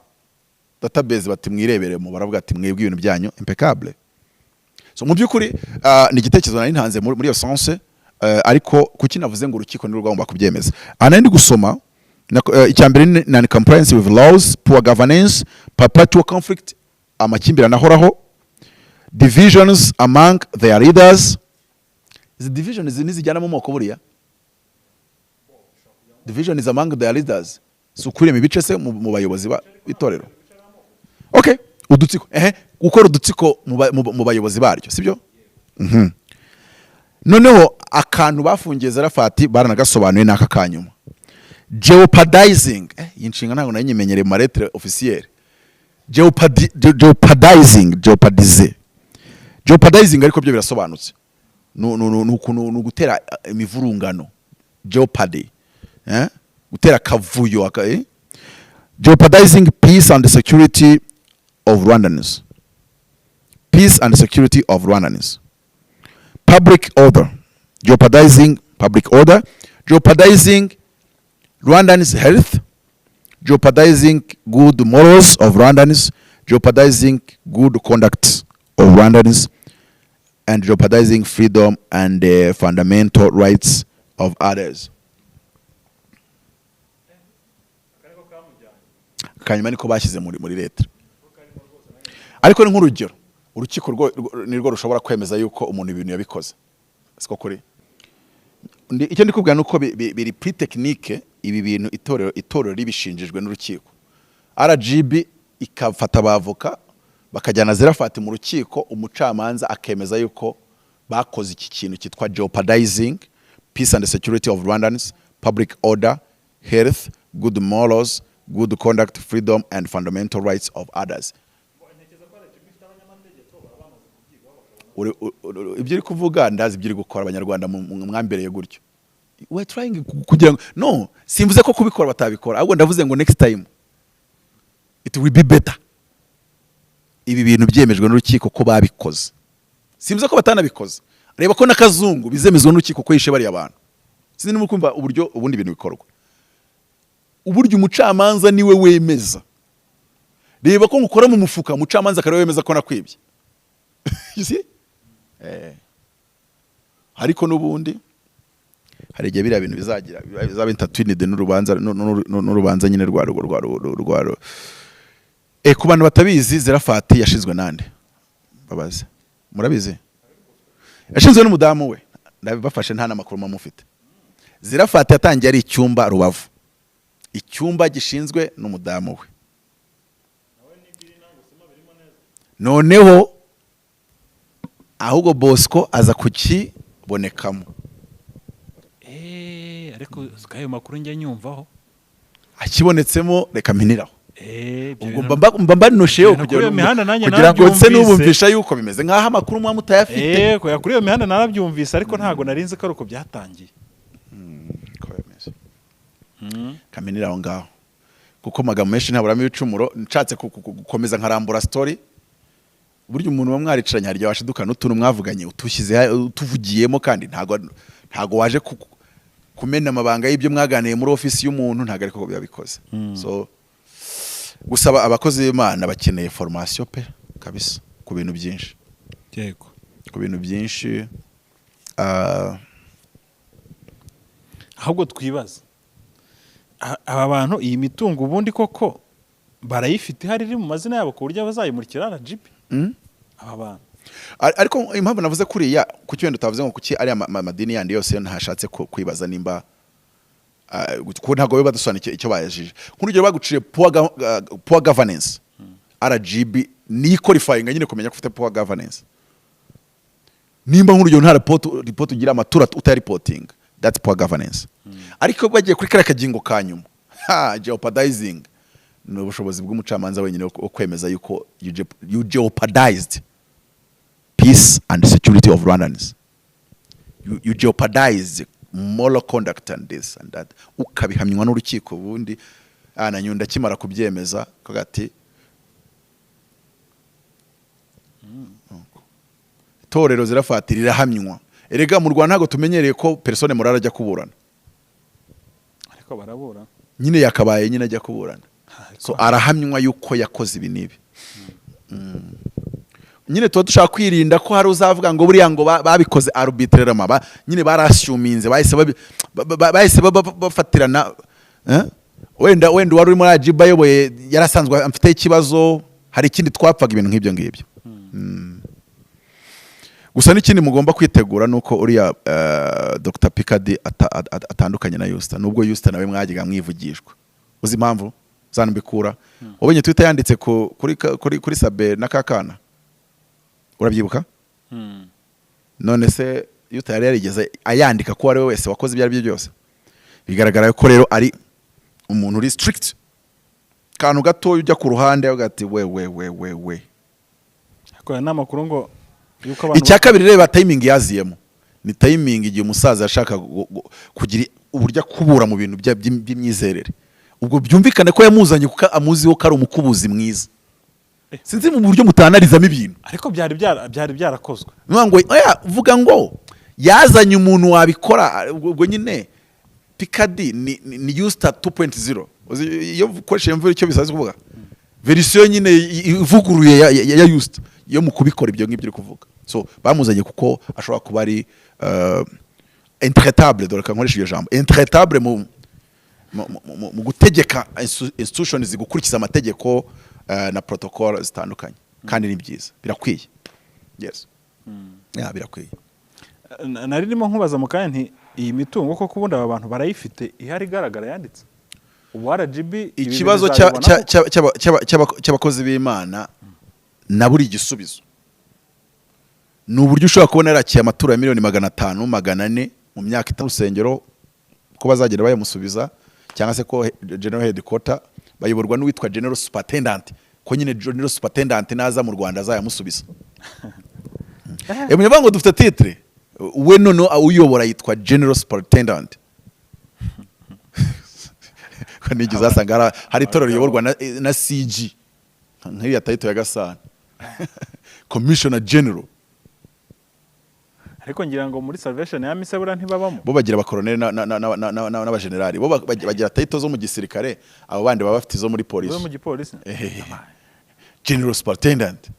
database bati mwireberemo baravuga ati mwebwe ibintu byanyu impeccable. So mu byukuri ni igitekerezo nari ntanze muri iyo sense ariko kuki navuze ngo urukiko ni rugomba kubyemeza. Anandi gusoma icyambere ni non compliance with laws, poor governance, perpetual conflict, amakimbirane ahoraho, divisions among their leaders. Izi divisions nizijyana mu moko buriya. Division is among their leaders. Sukure mibice se mu bayobozi b'itorero. Okay, udutsiko gukora udutsiko mu bayobozi baryo sibyo? Noneho akantu bafungiye Zarafati baranagasobanuye n'aka kanyuma. Jeopardizing yinshinga ntago nanyimenyere mu lettre officielle. Jeopardizing ariko byo birasobanutse. No gutera imivurungano. Jeopardy. Gutera kavuyo jeopardizing peace and security of Rwandans. Peace and security of Rwandans. Public order. Jeopardizing public order. Jeopardizing Rwandans' health. Jeopardizing good morals of Rwandans. Jeopardizing good conduct of Rwandans. And jeopardizing freedom and fundamental rights of others. Kanyuma niko bashyize muri leta. Ariko ni nk'urugero urukiko nirwo rushobora kwemeza yuko umuntu ibintu yabikoze. Siko kuri. Icyo ndikubwira nuko biri pre technique ibi bintu itorero ribishinjijwe n'urukiko. RGB ikafata abavoka bakajyana Zarafati mu rukiko umucamanza akemeza yuko bakoze iki kintu cyitwa jeopardizing peace and security of Rwandans, public order, health, good morals, good conduct, freedom and fundamental rights of others. Ibyo uri kuvuga ndazi ibyo uri gukora abanyarwanda mwambereye gutyo. We trying kugira no simvuze ko kubikora batabikora ahubwo ndavuze ngo next time it will be better. Ibi bintu byemejwe n'urukiko ko babikoze. Simvuze ko batanabikoze. Reba ko nakazungu bizemezwa n'urukiko ko yishe bari abantu. Sinzi nimwe kumva uburyo ubundi bintu bikorwa. Uburyo umucamanza niwe wemeza. Reba ko ngukora mu mufuka umucamanza kare wemeza ko nakwibye. You see? Ariko n'ubundi hari igihe biriya bintu bizagira bizaba entertained n'urubanza nyine rwa ku bantu batabizi Zarafati yashizwe nande babaze murabizi yashinzwe n'umudamu we ndabafashe nta namakuru mamufite. Zarafati yatangiye ari icyumba Rubavu, icyumba gishinzwe n'umudamu we. Noneho ahubwo Bosco aza kukibonekamo. Ariko skayo makuru njya nyumvaho akibonetsemo reka mpiniraho. Ubwo mba nusheyo kugira ngo nse n'ubumvisha yuko bimeze nkaho amakuru mwa mutayafite. Ko yakuri iyo mihanda narabyumvise ariko ntago narinze ko uko byatangiye. Ko bimeze. Kaminiraho ngaho. Kuko magambo menshi ntaburamo ibicumuro nshatse gukomeza nkarambura story. Buryo umuntu wamwaricaranye harya washiduka n'utuntu mwavuganye utushyize utuvugiyemo kandi ntago waje kumena amabanga y'ibyo mwaganiye muri office y'umuntu ntago ariko byabikoze. So gusaba abakozi b'Imana bakeneye formation pe kabisa ku bintu byinshi. Yego. Ku bintu byinshi ahubwo twibaza aba bantu iyi mitungo ubundi koko barayifite hari iri mu mazina yabo ku buryo bazayimurikira RGB. Aba bantu ariko impamvu navuze kuriya kuki wenda utavuze ngo kuki ari amadini yandi yose ntashatse kwibaza nimba ko ntago we badusobanukiye icyo bayajije. Nk'urugero baguciye poor governance. RGB ni qualifying nyine kumenya ko ufite poor governance. Nimba nk'urugero nta report ugira amatura utaripoting, that's poor governance. Ariko bagiye kuri kare kagingo kanyuma jeopardizing no bushobozi bw'umucamanza wenyine wo kwemeza yuko you jeopardized peace and security of Rwandans. You jeopardized moral conduct and this and that, ukabihamywa n'urukiko ubundi na nyunda kimara kubyemeza kagati itorero zirafatirira hamywa. Erega mu Rwanda ntago tumenyereye ko persone morale ajya kuburana, ariko barabura nyine yakabaye nyine ajya kuburana, so arahamywa yuko yakoze ibi nibi. Nyine tuba dushaka kwirinda ko hari uzavuga ngo buriya ngo babikoze arbitrairement, nyine barashyuminze bahise bafatirana. Wenda wari uri muri ajiba yoboye yarasanzwe amfite ikibazo, hari ikindi twapfaga ibintu nk'ibyo ngibyo. Gusa n'ikindi mugomba kwitegura nuko uriya Dr Pikadi atandukanye na Yusta, nubwo Yusta nawe mwagiga mwivugishwa. Uzi impamvu zanubikura ubonye Twitter yanditse kuri Sabe na Kakana, urabyibuka? None se Yusta yari yarigeze ayandika ko ari we wese wakoze ibyo ari byo byose. Bigaragara ko rero ari umuntu uri strict, kantu gato ujya ku ruhande ugati we ko namakuru ngo icya kabiri reba timing yaziyemo, ni timing igihe umusaza yashaka kugira uburyo kubura mu bintu by'imyizerere. Ubwo byumvikane ko yamuzanye kuko amuziho ko ari umukubuzi mwiza. Sinzi mu buryo mutanalizamo ibintu, ariko byari byarakozwe. Ngo vuga ngo yazanye umuntu wabikora. Ubwo nyine Pikadi ni Yusta 2.0. Iyo ukoresheje mvuye icyo bisaze kuvuga version nyine ivuguruye ya Yusta yo mu kubikora ibyo ngibyo uri kuvuga. So bamuzanye kuko ashobora kuba ari intraitable, dore kankoresha iyo jambo intraitable mu gutegeka institutions zigukurikiza amategeko na protocol zitandukanye, kandi ni byiza, birakwiye. Yes. Birakwiye. Nari ndimo nkubaza mu kandi iyi mitungo ko kubundi aba bantu barayifite ihari igaragara yanditse. Ubu RGB ikibazo cy'abakozi b'Imana na buri igisubizo ni uburyo ushobora kubona yarakiye amaturo ya miliyoni 500 400 mu myaka itanu rusengero ko bazagera bayamusubiza, cyangwa se ko general headquarter bayoborwa n'uwitwa general superintendent, ko nyine general superintendent naza mu Rwanda azayamusubiza. Munyabanga dufite titre we none uyobora yitwa general superintendent. Ko nigize asanga hari itorero riyoborwa na CG nk'iya title ya Gasana commissioner general. Ariko ngira ngo muri salvation ya misebura ntibabamo, bo bagira abakoloneli n'abagenerali, bo bagira title zo mu gisirikare, abo bandi baba bafite zo muri police, zo mu gipolisi. General superintendent.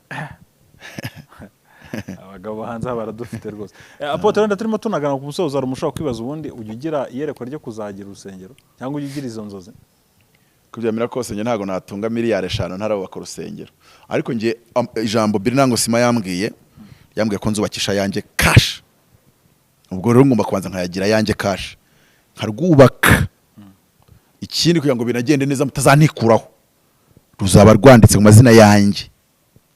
Abagabo hanze baradufite rwose. Apotre wenda turimo tunagana ku musozo, ari umushaka kwibaza ubundi ujya ugira iyerekwa ryo kuzagira urusengero cyangwa ujya ugira izo nzozi? Kubyamira kose nge ntago natunga miliyari 5 ntarabaka urusengero, ariko nge ijambo Birinango Sima yambwiye ko nzubakisha yanjye cash. Ubwo rero ngomba kubanza nkayagira yanjye cash nkarwubaka. Ikindi kugira ngo binagende neza mutazanikuraho, ruzaba rwanditse mu mazina yanjye.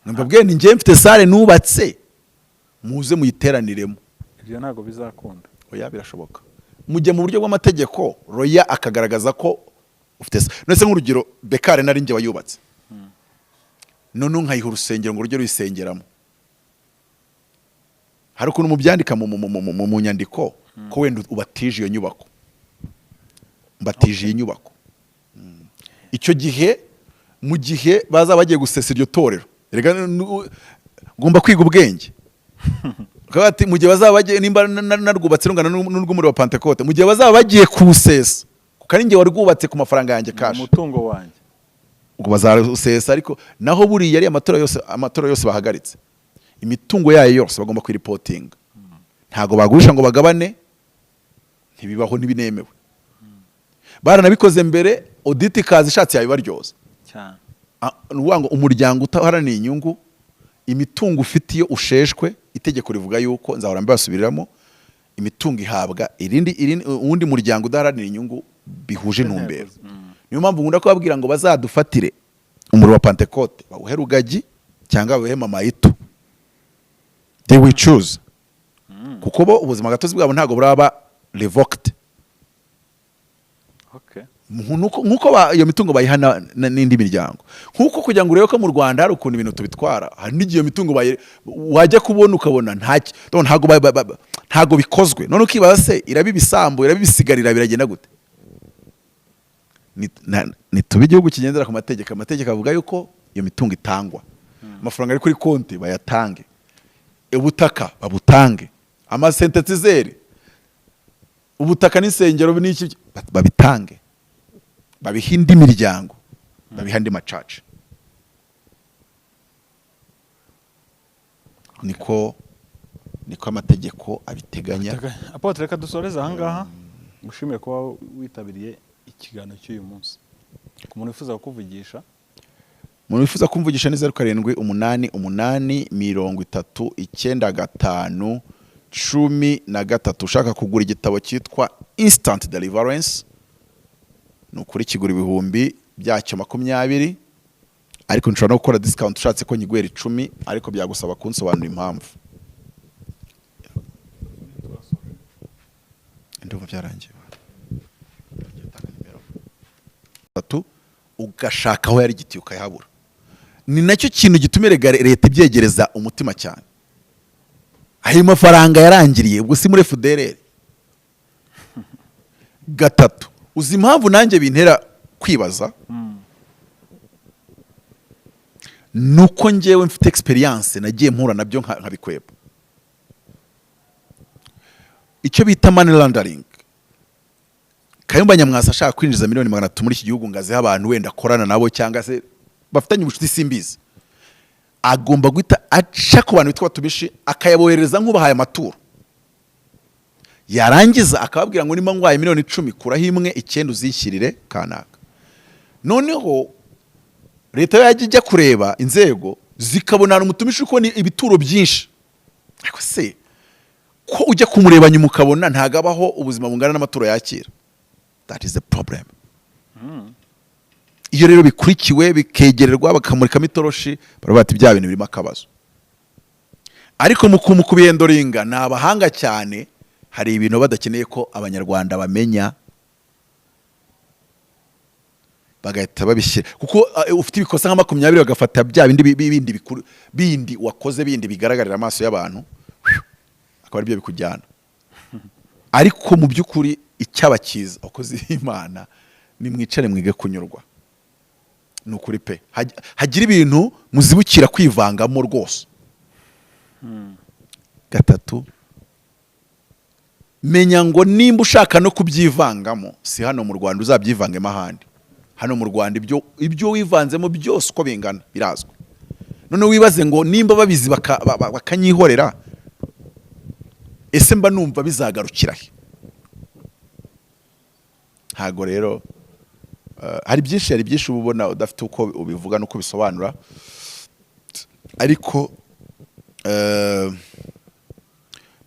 Mbabwiye ni nge mfite sale nubatse, muze muyiteraniremo. Ibyo ntago bizakunda. Oya, birashoboka. Mujye mu buryo bw'amategeko, roya akagaragaza ko ufite nese nk'urugero Bekare nari nge wayubatse, none nkayiha urusengero ngo rujye ruyisengeramo. Hari ukuntu mubyandika mu nyandiko ko wenda ubatije iyo nyubako, mbatije iyi nyubako. Icyo gihe mu gihe baza bagiye gusesa iryo torero, rega ngomba kwiga ubwenge. Kabati mu gihe bazaba bagiye nimba narwubatse rungana n'urw'umuri wa Pentecote, mu gihe bazaba bagiye kusesa kuko ari nge warwubatse ku mafaranga yanjye cash, umutungo wanjye, ubwo bazarusesa. Ariko naho buri yari amatora yose bahagaritse, imitungo yayo yose bagomba kwiripotinga. Ntago bagurisha ngo bagabane, ntibibaho ntibinemewe. Baranabikoze mbere, audit kazi ishatse yabibaryoza cyane. Nuwango umuryango utaharaniye inyungu, imitungo ufitiye usheshwe, itegeko rivuga yuko nzahora mbasubiriramo, imitungo ihabwa undi muryango udaharanira inyungu bihuje intumbero. Niyo mpamvu nkunda kubabwira ngo bazadufatire umuriro wa Pentecote bawuhe Rugagi cyangwa bawuhe Mama Itu, they will choose. Kuko bo ubuzima gatozi bwabo ntago buraba revoked. Okay. nkuko iyo mitungo bayihana n'indi miryango, nkuko kugira ngo urebe ko mu Rwanda hari ukuntu ibintu tubitwara, hari n'igihe mitungo wajya kubona ukabona ntago bikozwe, none ukibaza se irabibisambu irabibisigarira biragenda gute? Nituba igihugu kigendera ku mategeko, amategeko avuga yuko iyo mitungo itangwa, amafaranga ari kuri konti bayatange, ubutaka babutange, amasentetizeri, ubutaka n'insengero n'iki babitange, babiha indi miryango, babiha andi macaca. Niko amategeko abiteganya. Apotre, reka dusoreze ahangaha, ngushimire kuba witabiriye ikiganiro cy'uyu munsi. Ku muntu wifuza kukuvugisha, umuntu wifuza kumvugisha ni 0788399513. Ushaka kugura igitabo cyitwa Instant Deliverance, nukuri kigura ibihumbi byacyo 20, ariko nshobora no gukora discount ushatse ko nyigwera 10, ariko byagusaba kunsobanura impamvu. Ndumva byarangiye. Ugashaka aho yari giti ukayahabura. Ni nacyo kintu gitumire leta ibyegereza umutima cyane. Ayo mafaranga yarangiriye ubwo si muri FDLR. 3, uzi impamvu nanjye bintera kwibaza, nuko njyewe mfite experience nagiye mpura nabyo nkabikweba. Icyo bita money laundering. Kayumba Nyamwasa ashaka kwinjiza miliyoni 300 muri iki gihugu ngaze abantu wenda korana nabo cyangwa se bafitanye ubucuti simbizi, agomba guhita aca ku bantu bitwa tubishi akayabohereza nk'ubahaye amaturo, yarangiza akababwira ngo nima ngwaye miliyoni 10 kuraho imwe 9 uzishyirire kanaka. Noneho leta yajya kureba inzego zikabonana umutumishi uko ni ibituro byinshi, ariko se ko ujya kumureba nyuma ukabona ntagabaho ubuzima bungana n'amaturo yakira. That is the problem. Iyo rero bikurikiwe bikegererwa bakamurika mitoroshi barabati bya bintu birimo akabazo. Ariko mu kubiyendoringa ni abahanga cyane, hari ibintu badakeneye ko abanyarwanda bamenya, bagahita babishyira kuko ufite ibikosa nka 20 bagafata bya bindi wakoze bindi bigaragarira amaso y'abantu, akaba ari byo bikujyana. Ariko mu by'ukuri icyabakiza ukoze Imana ni mwicare mwige kunyurwa. Nukuri pe hagira ibintu muzibukira kwivangamo rwose. 3, menya ngo nimba ushaka no kubyivangamo si hano mu Rwanda uzabyivangemo ahandi. Hano mu Rwanda ibyo wivanzemo byose uko bingana birazwe. None wibaze ngo nimba babizi bakanyihorera, ese mba numva bizagarukira he? Hago rero hari byinshi ubona udafite uko ubivuga nuko bisobanura, ariko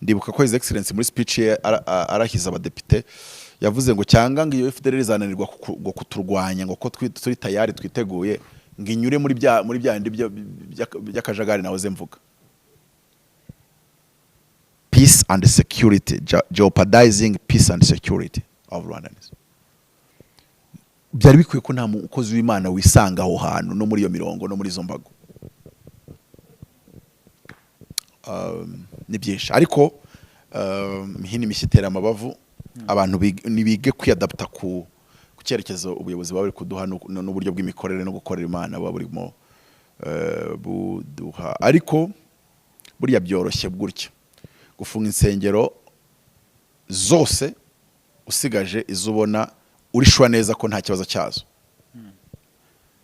ndibuka ko His Excellency muri speech ye arahiza abadepite yavuze ngo cyanga ngo iyo FDLR izananirwa ngo kuturwanya ngo ko turi tayari twiteguye ngo inyure muri bya by'akajagari nahoze mvuga. Peace and security, jeopardizing peace and security of Rwandans. Byari bikwiye ko nta mukozi w'Imana wisanga aho hantu no muri iyo mirongo no muri izo mbago. Ni byinshi, ariko hini mishyitera amabavu, abantu nibige kwiyadapta ku cyerekezo ubuyobozi bari kuduha n'uburyo bw'imikorere no gukorera Imana baburimo buduha. Ariko buriya byoroshye gutya gufunga insengero zose usigaje izubona urishwa neza ko nta kibazo cyazo.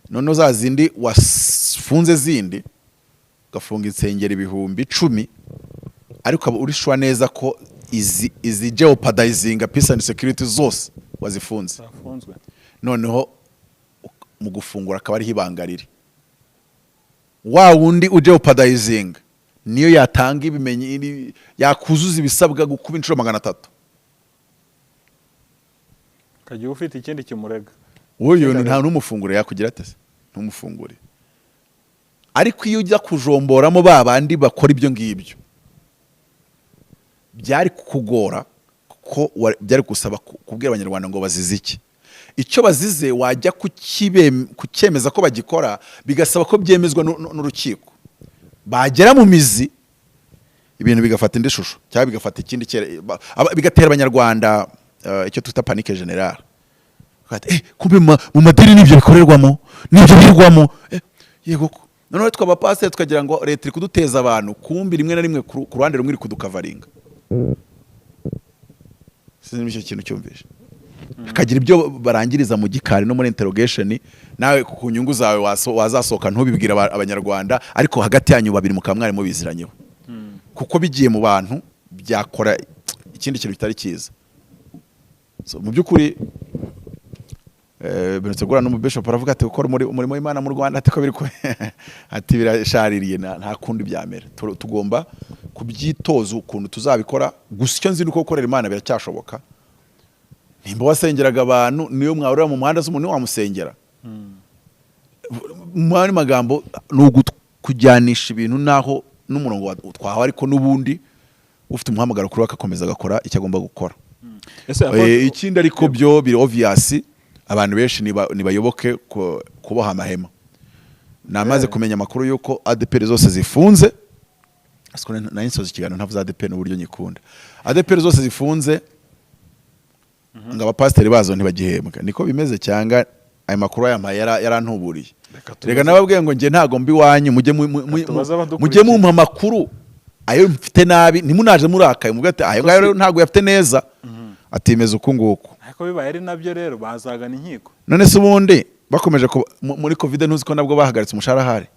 None za zindi wafunze zindi gafunga insengero ibihumbi 10, ariko urishwa neza ko izi jeopardizing peace and security zose wazifunze. Noneho mu gufungura akaba ari hibangarire wa wundi ujeopardizing niyo yatanga ibimenyi yakuzuza ibisabwa gukuba inshuro 300. Kagiye ufite ikindi kimurega. Uyu nta numufungure yakugira atese ntumufungure. Ariko iyo ujya kujomboramo babandi bakora ibyo ngibyo byari kukugora kuko byari gusaba kubwira abanyarwanda ngo baziziki. icyo bazize wajya kucyemeza ko bagikora bigasaba ko byemezwa n'urukiko, bagera mu mizi ibintu bigafata indi shusho cyangwa bigafata ikindi bigatera abanyarwanda icyo twita panique generale. Kumbe mu madini nibyo bikorerwamo nibyo birwamo yego ko noneho twabapasiteri tukagira ngo leta iri kuduteza abantu, kumbi rimwe na rimwe ku ruhande rumwe iri kudukavaringa. Sinzi icyo kintu cyumvishe, bakagira ibyo barangiriza mu gikari no muri interrogation, nawe ku nyungu zawe wazasohoka ntubibwira abanyarwanda, ariko hagati yanyu babiri mukaba mwari mubiziranyeho, kuko bigiye mu bantu byakora ikindi kintu kitari cyiza. So mu by'ukuri Benetsegura n'umubishop aravuga ati gukora umurimo w'Imana mu Rwanda ati ko biri ati birashaririye, nta kundi byamera. Tugomba kubyitoza ukuntu tuzabikora, gusa icyo nzi nuko gukorera Imana biracyashoboka. Nimba wasengeraga abantu niyo mwahurira mu muhanda z'umuntu wamusengera, mu magambo ni kujyanisha ibintu naho n'umurongo twahawe, ariko n'ubundi ufite umuhamagaro kuri akakomeza agakora icyo agomba gukora. Ikindi ariko byo biri obvious, abantu benshi nibayoboke kuboha amahema. Namaze kumenya amakuru yuko ADPR zose zifunze, narinsoza ikiganiro ntavuze ADPR n'uburyo nyikunda. ADPR zose zifunze ngo abapasiteri bazo ntibagihembwa, niko bimeze cyangwa ayo makuru yarantuburiye. Rega nababwiye ngo nge ntago mbi wanyu, mujye mumpa amakuru ayo mfite nabi, ntimunaje murakaye muvuga ati ayo ngayo ntago yafite neza, atimeza uko nguko. Ariko bibaye ari nabyo rero bazagana inkiko. None se ubundi bakomeje muri covid ntuzi ko nabwo bahagaritse umushahara hari.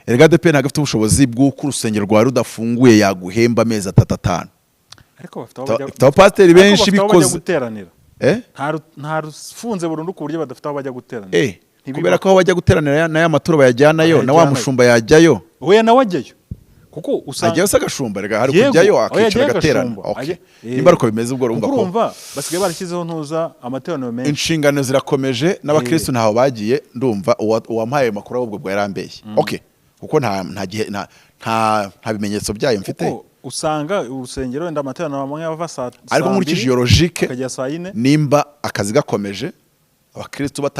Erega ADPR ntago afite ubushobozi bw'uko urusengero rwa rudafunguye yaguhemba amezi 3-5. Ariko bafite abapasiteri benshi bikoze nta rufunze burundu ku buryo badafite aho bajya guteranira. Kubera ko aho bajya guteranira n'aya maturo bayajyanayo, na wa mushumba yajyayo. Oya nawe ajyayo, kuko usanga ajyayo se agashumba, rega hari kujyayo akicara agaterana. Nimba ariko bimeze ubwo urumva basigaye barashyizeho ntuza amateraniro menshi, inshingano zirakomeje n'abakristo ntaho bagiye. Ndumva uwampaye makuru ahubwo bwo yarambeshye. Kuko nta bimenyetso byayo mfite. Usanga urusengero wenda amateraniro amwe ava saa, ariko nkurikije iyo logique, nimba akazi gakomeje abakristo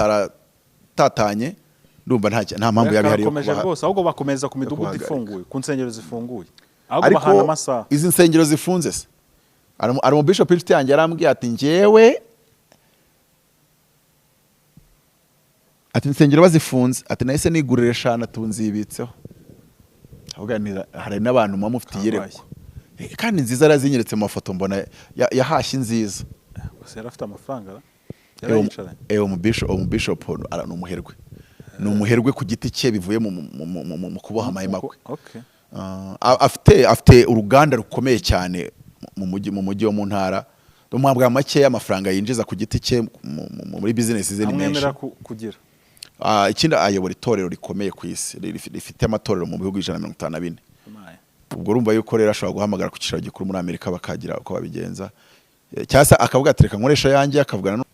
tatanye, ndumva nta mpamvu yabihari yo kubaha rwose, ahubwo bakomeza ku midugudu ifunguye, ku nsengero zifunguye, ahubwo bahana amasaha. Izi nsengero zifunze se, ari mu bishop inshuti yanjye yarambwiye ati ngewe ati insengero bazifunze, ati nahise nigurira 5 tunzibitseho. Hari n'abantu mufite iyerekwa kandi nziza, arazinyeretse mu mafoto mbona yahashye nziza. Gusa yarafite amafaranga umubishop ni umuherwe, ni umuherwe ku giti cye bivuye mu kuboha amahema kwe. Afite uruganda rukomeye cyane mu mujyi wo mu ntara, bwa make y'amafaranga yinjiza ku giti cye muri business ze ni menshi. Ikindi ayobora itorero rikomeye ku isi, rifite amatorero mu bihugu 154. Ubwo urumva yuko rero ashobora guhamagara ku cyicaro gikuru muri Amerika bakagira uko babigenza, cyasa akavuga ati reka nkoresha yanjye, akavugana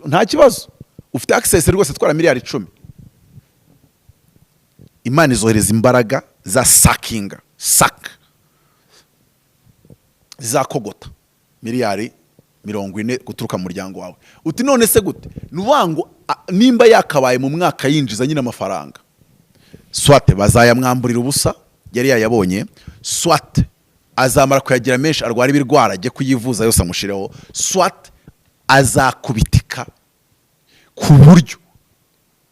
nta kibazo, ufite access rwose twara miliyari 10. Imana izohereza imbaraga za sakinga zizakogota miliyari 40 guturuka mu muryango wawe. Uti none se gute? Nubango nimba yakabaye mu mwaka yinjiza nyine amafaranga, swate bazayamwamburira ubusa yari yayabonye, swate azamara kuyagira menshi arwara ibirwara ajye kuyivuza yose amushireho, swate azakubitika ku buryo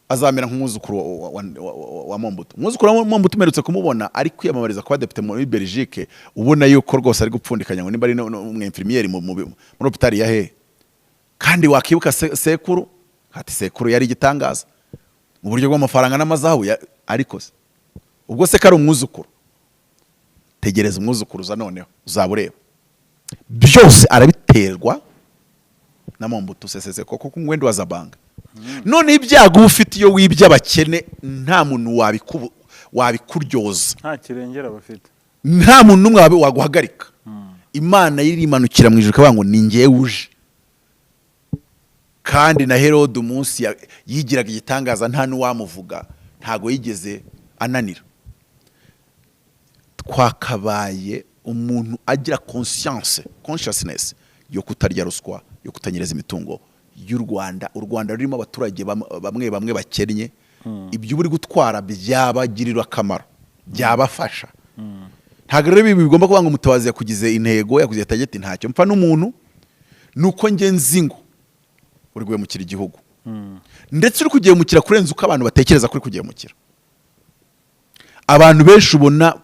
azamera nk'umwuzukuru wa Mombutu. Umwuzukuru wa Mombutu umerutse kumubona ari kwiyamamariza kuba depite muri Belgique, ubona yuko rwose ari gupfundikanya ngo nimba ari umwinfirmiere muri hopitali ya he. Kandi wakibuka sekuru, ati sekuru yari igitangaza mu buryo bw'amafaranga n'amazahabu, ariko se ubwo se kari umwuzukuru. Tegereza umwuzukuruza noneho uzabureba byose arabiterwa na Mombutu sesese koko kungwendo wazabanga. None ibyago ufite iyo wibye abakene nta muntu wabikuryoza, nta kirengera bafite, nta muntu numwe waguhagarika. Imana irimanukira mu ijuru kavuga ngo ni ngewe uje. Kandi na Herode umunsi yigiraga igitangaza nta n'uwamuvuga, ntago yigeze ananira. Twakabaye umuntu agira consciousness yo kutarya ruswa, yo kutanyereza imitungo y'u Rwanda, u Rwanda rurimo abaturage bamwe bamwe bakennye, ibyo uri gutwara byabagirira akamaro, byabafasha. Ntabwo rero ibi bigomba kuba ngo Mutabazi yakugize intego, yakugize target, ntacyo mpfa n'umuntu nuko nge nzi ngo uri guhemukira igihugu, ndetse uri kugihemukira kurenza uko abantu batekereza kuri kugihemukira. Abantu benshi ubona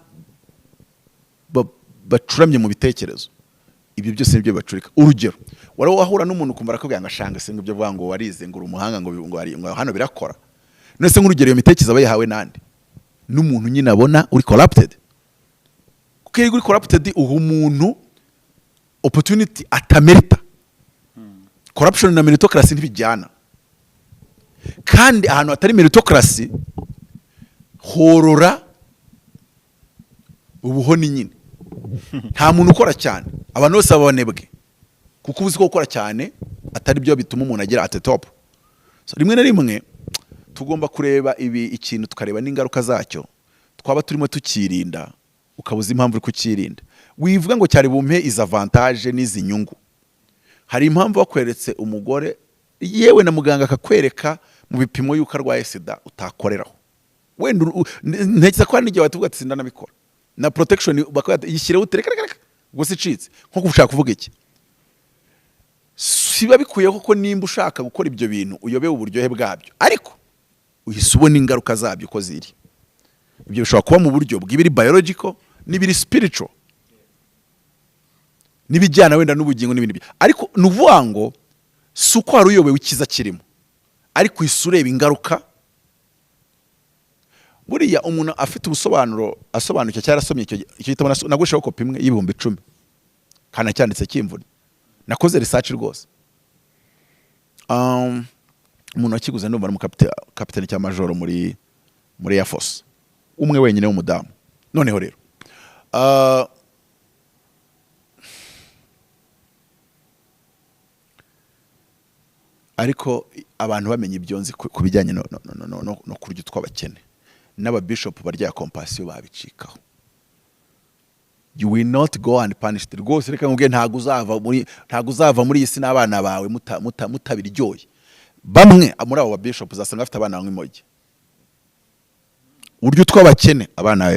bacuramye mu bitekerezo, ibyo byose nibyo bacurika. Urugero, wari wahura n'umuntu kumva arakubwira ngo ashanga se ngo ibyo vuga ngo warize ngo umuhanga ngo hano birakora. Nese nk'urugero iyo mitekereza bayihawe nande? N'umuntu nyine abona uri corrupted. Kuko uri corrupted uha umuntu opportunity atamerita. Corruption na meritocracy ntibijyana. Kandi ahantu hatari meritocracy horora ubuhoni nyine. Nta muntu ukora cyane, abantu bose babonebwe, kuko ubuzi ko gukora cyane atari byo bituma umuntu agera at the top. So rimwe na rimwe tugomba kureba ikintu tukareba n'ingaruka zacyo, twaba turimo tukirinda ukabuza impamvu uri kukirinda. Wivuga ngo cyari bumpe iza avantage n'izi nyungu. Hari impamvu bakweretse umugore, yewe na muganga akakwereka mu bipimo y'uko arwaye sida utakoreraho. Wenda ntekereza ko hari n'igihe watuvuga ati sinda nabikora na protection yishyireho utereka ubwo sicitse nko gushaka kuvuga iki. Siba bikuye koko nimba ushaka gukora ibyo bintu uyobewe uburyohe bwabyo, ariko uhise ubona ingaruka zabyo ko ziri. Ibyo bishobora kuba mu buryo bw'ibiri biological n'ibiri spiritual n'ibijyana wenda n'ubugingo n'ibindi. Ariko nuvuga ngo si uko hari uyobewe ikiza kirimo, ariko isureba ingaruka. Buriya umuntu afite ubusobanuro asobanukiye cyarasomye icyo gitabo nagushaho kopi imwe y'ibihumbi 10 kana cyanditse cy'imvune. Nakoze research rwose. Umuntu wakiguze ndumva ari kapiteni cya majoro muri Air Force, umwe wenyine w'umudamu. Noneho rero ariko abantu bamenye ibyo nzi ku bijyanye no kurya tw'abakene n'ababishop barya compassion babicikaho. You will not go and punish the rwose. Reka ngubwe ntago uzava muri isi n'abana bawe mutabiryoye. Bamwe muri abo bishop zasanga afite abana nk'imogi. Uryo tw'abakene abana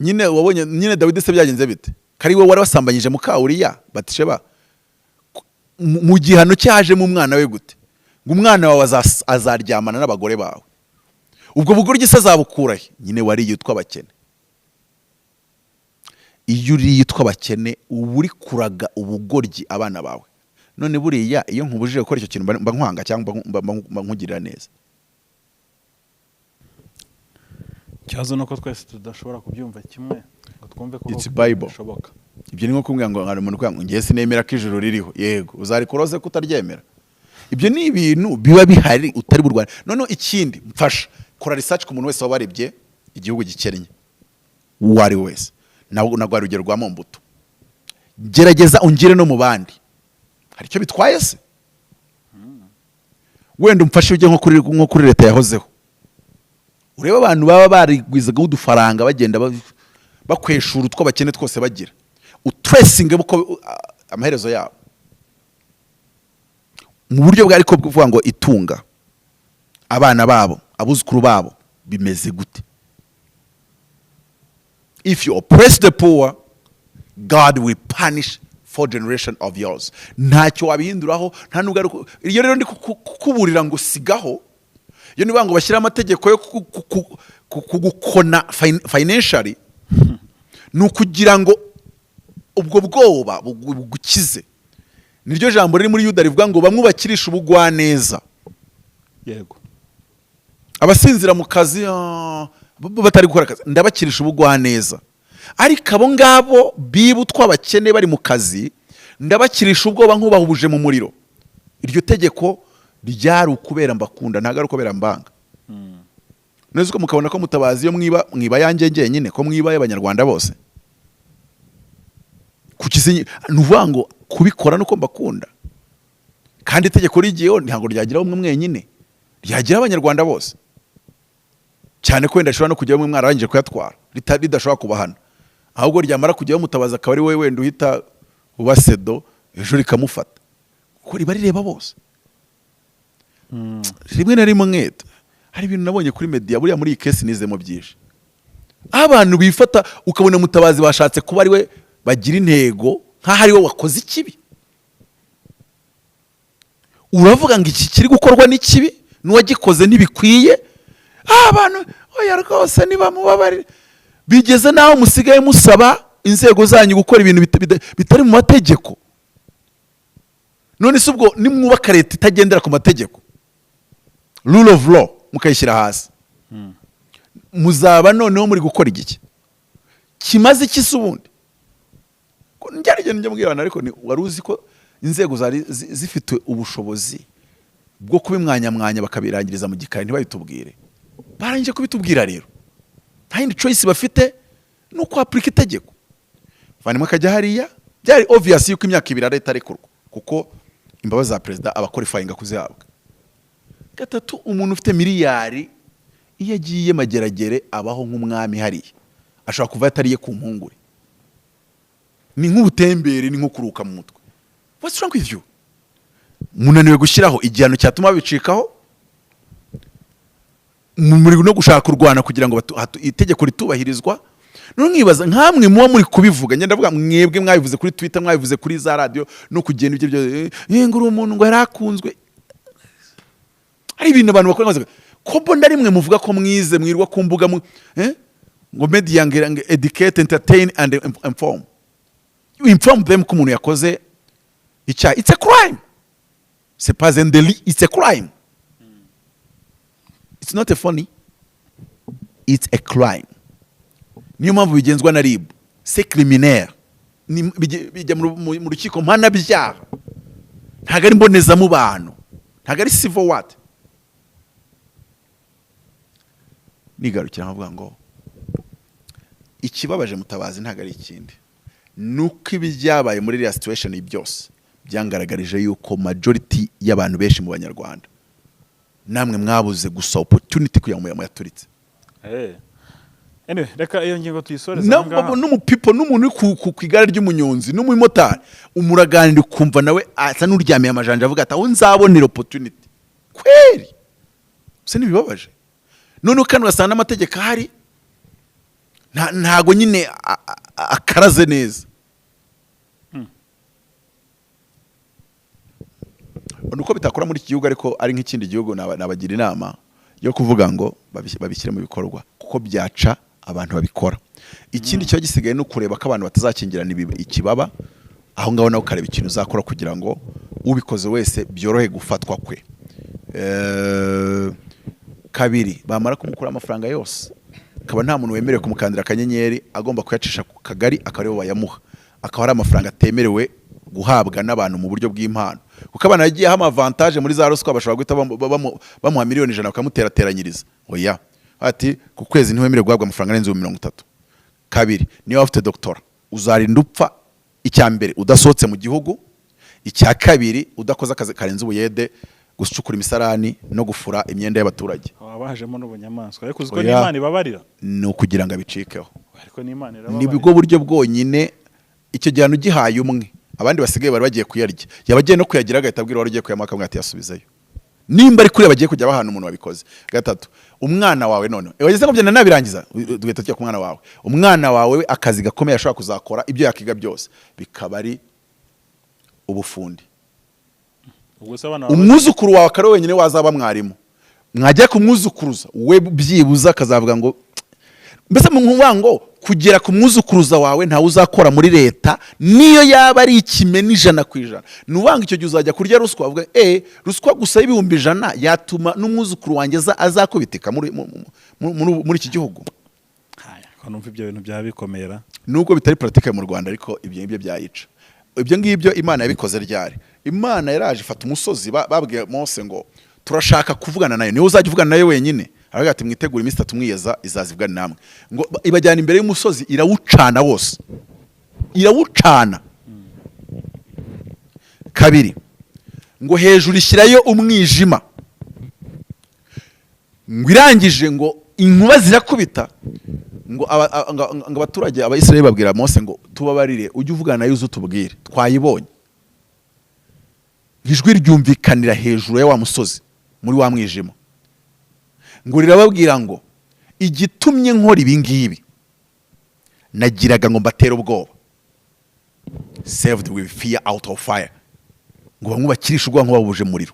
nyine wabonye nyine Dawidi se byagenze bite? Kari we wari wasambanyije Mukawuriya Batisheba. Mu gihano cyaje mu mwana we gute? Ngo umwana wawe azaryamana n'abagore bawe. Ubwo bugoryi se azabukurahe? Nyine wariye tw'abakene. Iyo uriye tw'abakene uburi kuraga ubugoryi abana bawe. None buriya iyo nkubujije gukora icyo kintu mba nkwanga cyangwa mba nkugirira neza. Cyazo nuko twese tudashobora kubyumva kimwe ngo twumve ko bishoboka. Ibyo ni nko kumbwira ngo hari umuntu kwanga ngiye sinemera ko ijuru ririho. Yego uzarikoroze kutaryemera. Ibyo ni ibintu biba bihari utari burwana. None ikindi mfasha kora research ku muntu wese wabarebye igihugu gikennye wari wese nagwa rugero rwa Mombutu. Gerageza ungire no mu bandi. Hari icyo bitwaye se? Wenda umfashe ujye nko kuri leta yahozeho. Ureba abantu baba barigwizaga udufaranga bagenda bakweshura tw'abakene twose bagira. Utresinge buko amaherezo yabo. Mu buryo bwari ko kuvuga ngo itunga abana babo, abuzukuru babo bimeze gute? If you oppress the poor, God will punish 4 generation of yours. Ntacyo wabihinduraho, nta nubwo ari iyo rero ndi kukuburira ngo sigaho. Iyo niba ngo bashyira amategeko yo kugukona financially nukugira ngo ubwo bwoba bugukize. Niryo jambo riri muri Yuda rivuga ngo bamwubakirisha ubugwaneza. Yego. Abasinzira mu kazi batari gukora akazi ndabakirisha ubugwaneza. Ariko abo ngabo bibu tw'abakene bari mu kazi ndabakirisha ubwoba nk'ubahubuje mu muriro. Iryo tegeko ryari ukubera mbakunda ntago ari ukubera mbanga. Neza ko mukabona ko Mutabazi yo mwiba yanjye nyine ko mwiba y'abanyarwanda bose. Kukizinyi nuvuga ngo kubikora nuko mbakunda. Kandi itegeko rigiyeho ntago ryagira umwe mwenyine. Ryagira abanyarwanda bose. Cyane ko wenda shobora no kujya mu mwarangije kuyatwara ridashobora kubahana. Ahubwo ryamara kujyaho Mutabazi akaba ari wewe wenda uhita ubasedo ejo rikamufata. kuko riba rireba bose. Rimwe na rimwe hari ibintu nabonye kuri media buriya muri iyi case nizemo byinshi, abantu bifata ukabona Mutabazi bashatse kuba ari we bagira intego nk'aho ari we wakoze ikibi. Uravuga ngo iki kiri gukorwa n'ikibi n'uwagikoze ntibikwiye, abantu oya rwose niba mubabarire, bigeze naho musigaye musaba inzego zanyu gukora ibintu bitari mu mategeko. None se ubwo nimwubaka leta itagendera ku mategeko, rule of law, mukayishyira hasi, muzaba noneho muri gukora igiki kimaze iki se ubundi? Njye mbwira abantu ariko wari uzi ko inzego zari zifite ubushobozi bwo kubimwanya bakabirangiriza mu gikari ntibabitubwire? Barangije kubitubwira rero, nta yindi choice bafite nuko apurika itegeko. Vanimwe akajya hariya, byari obvious yuko imyaka 2 leta arekurwa kuko imbabazi za president abaqualifyinga kuzihabwa. Gatatu, umuntu ufite miliyari iyo agiye mageragere abaho nk'umwami hariya, ashobora kuva atariye ku mpungure, ni nk'ubutembere, ni nko kuruka mu mutwe. What's wrong with you? Munaniwe gushyiraho igihano cyatuma bicikaho, muri no gushaka kurwana kugira ngo itegeko ritubahirizwa. No nkibaza nkamwe muba muri kubivuga, ngenda ndavuga mwebwe mwabivuze kuri Twitter, mwabivuze kuri za radio no kugenda ibyo byo nguru umuntu ngo yarakunzwe. Ari ibintu abantu bakora ko mbona rimwe muvuga ko mwize mwirwa ku mbuga ngo media nge educate, entertain and inform. You inform them ko umuntu yakoze icyaha. It's a crime. C'est pas un délit, it's a crime. It's not a funny, it's a crime. Niyo mpamvu bigenzwa na RIB, c'est criminaire, bijya mu rukiko mpanabyaha, ntago ari mboneza mu bantu, ntago ari civil what. Nigarukira nkavuga ngo ikibabaje Mutabazi ntago ari ikindi, nuko ibyabaye muri iriya situation byose byangaragarije yuko majority y'abantu benshi mu Banyarwanda namwe mwabuze gusa opportunity kugira ngo muyaturitse. Anyway, reka iyo ngingo tuyisoreza ngaha. N'umupipo n'umuntu ku igare ry'umunyonzi n'umumotari umuraganira ukumva nawe asa n'uryamiye amajanja avuga ati aho nzabonera opportunity kweri. Se nibibabaje none kandi wasanga amategeko ahari ntago nyine akaraze neza. Nuko bitakora muri iki gihugu ariko ari nk'ikindi gihugu nabagira inama yo kuvuga ngo babishyire mu bikorwa kuko byaca abantu babikora. Ikindi cyo gisigaye no kureba ko abantu batazakingirana ikibaba aho ngaho nawe ukareba ikintu uzakora kugira ngo ubikoze wese byorohe gufatwa kwe. Kabiri, bamara kumukura amafaranga yose akaba nta muntu wemerewe kumukandira akanyenyeri, agomba kuyacisha ku kagari akareba bayamuha, akaba ari amafaranga atemerewe guhabwa n'abantu mu buryo bw'impano, kuko abana yagiye ha avantage muri za ruswa bashobora guhita bamuha miliyoni 100 bakamuterateranyiriza. Oya, ati ku kwezi ntiwemerewe guhabwa amafaranga arenze 30. Kabiri, niyo afite doctora uzarinda upfa, icya mbere udasohotse mu gihugu, icya kabiri udakoze akazi karenze ubuyede, gucukura imisarani no gufura imyenda y'abaturage. Abahajemo n'ubunyamaswa ariko uziko n'Imana ibabarira, no kugira ngo abicikeho. Ariko n'Imana irababarira. Nibwo buryo bwonyine icyo gihano gihaye umwe, abandi basigaye bari bagiye kuyarya, yabagiye no kuyagira agahita abwira wari ugiye kuyamaka mwati yasubizayo. Nimba ari kuri bagiye kujya bahana umuntu wabikoze. Gatatu, umwana wawe none wageze ko byana nabirangiza duhita tujya ku mwana wawe. Umwana wawe akazi gakomeye ashobora kuzakora ibyo yakiga byose bikaba ari ubufundi. Umwuzukuru wawe akaro wenyine wazaba mwarimu, mwajya kumwuzukuruza we byibuza akazavuga ngo mbese ngo kugera ku mwuzukuruza wawe nta uzakora muri leta niyo yaba ari ikime n'100%. Nubanga icyo gihe uzajya kurya ruswa avuga ruswa gusa y'ibihumbi 100 yatuma n'umwuzukuru wanjye azakubitika muri iki gihugu. Ko numva ibyo bintu byabikomera nubwo bitari pratique mu Rwanda, ariko ibyo byayica. Ibyo ngibyo Imana yabikoze ryari. Imana yaraje ifata umusozi, babwiye Mose ngo turashaka kuvugana nayo, niwe uzajya uvugana nayo wenyine. Aravuga ati mwitegura iminsi 3 mwiyeza izazivugana namwe. Ngo ibajyana imbere y'umusozi irawucana wose, irawucana. Kabiri, ngo hejuru ishyirayo umwijima, ngo irangije ngo inkuba zirakubita, ngo abaturage Abayisiraheli babwira Mose ngo tubabarire ujye uvugana nayo uzutubwire twayibonye. ijwi ryumvikanira hejuru ya wa musozi muri wa mwijima ngo rirababwira ngo igitumye nkora ibi ngibi nagiraga ngo mbatera ubwoba, saved with fear out of fire, ngo bamwubakirishe ubwoba nk'ubabuje muriro.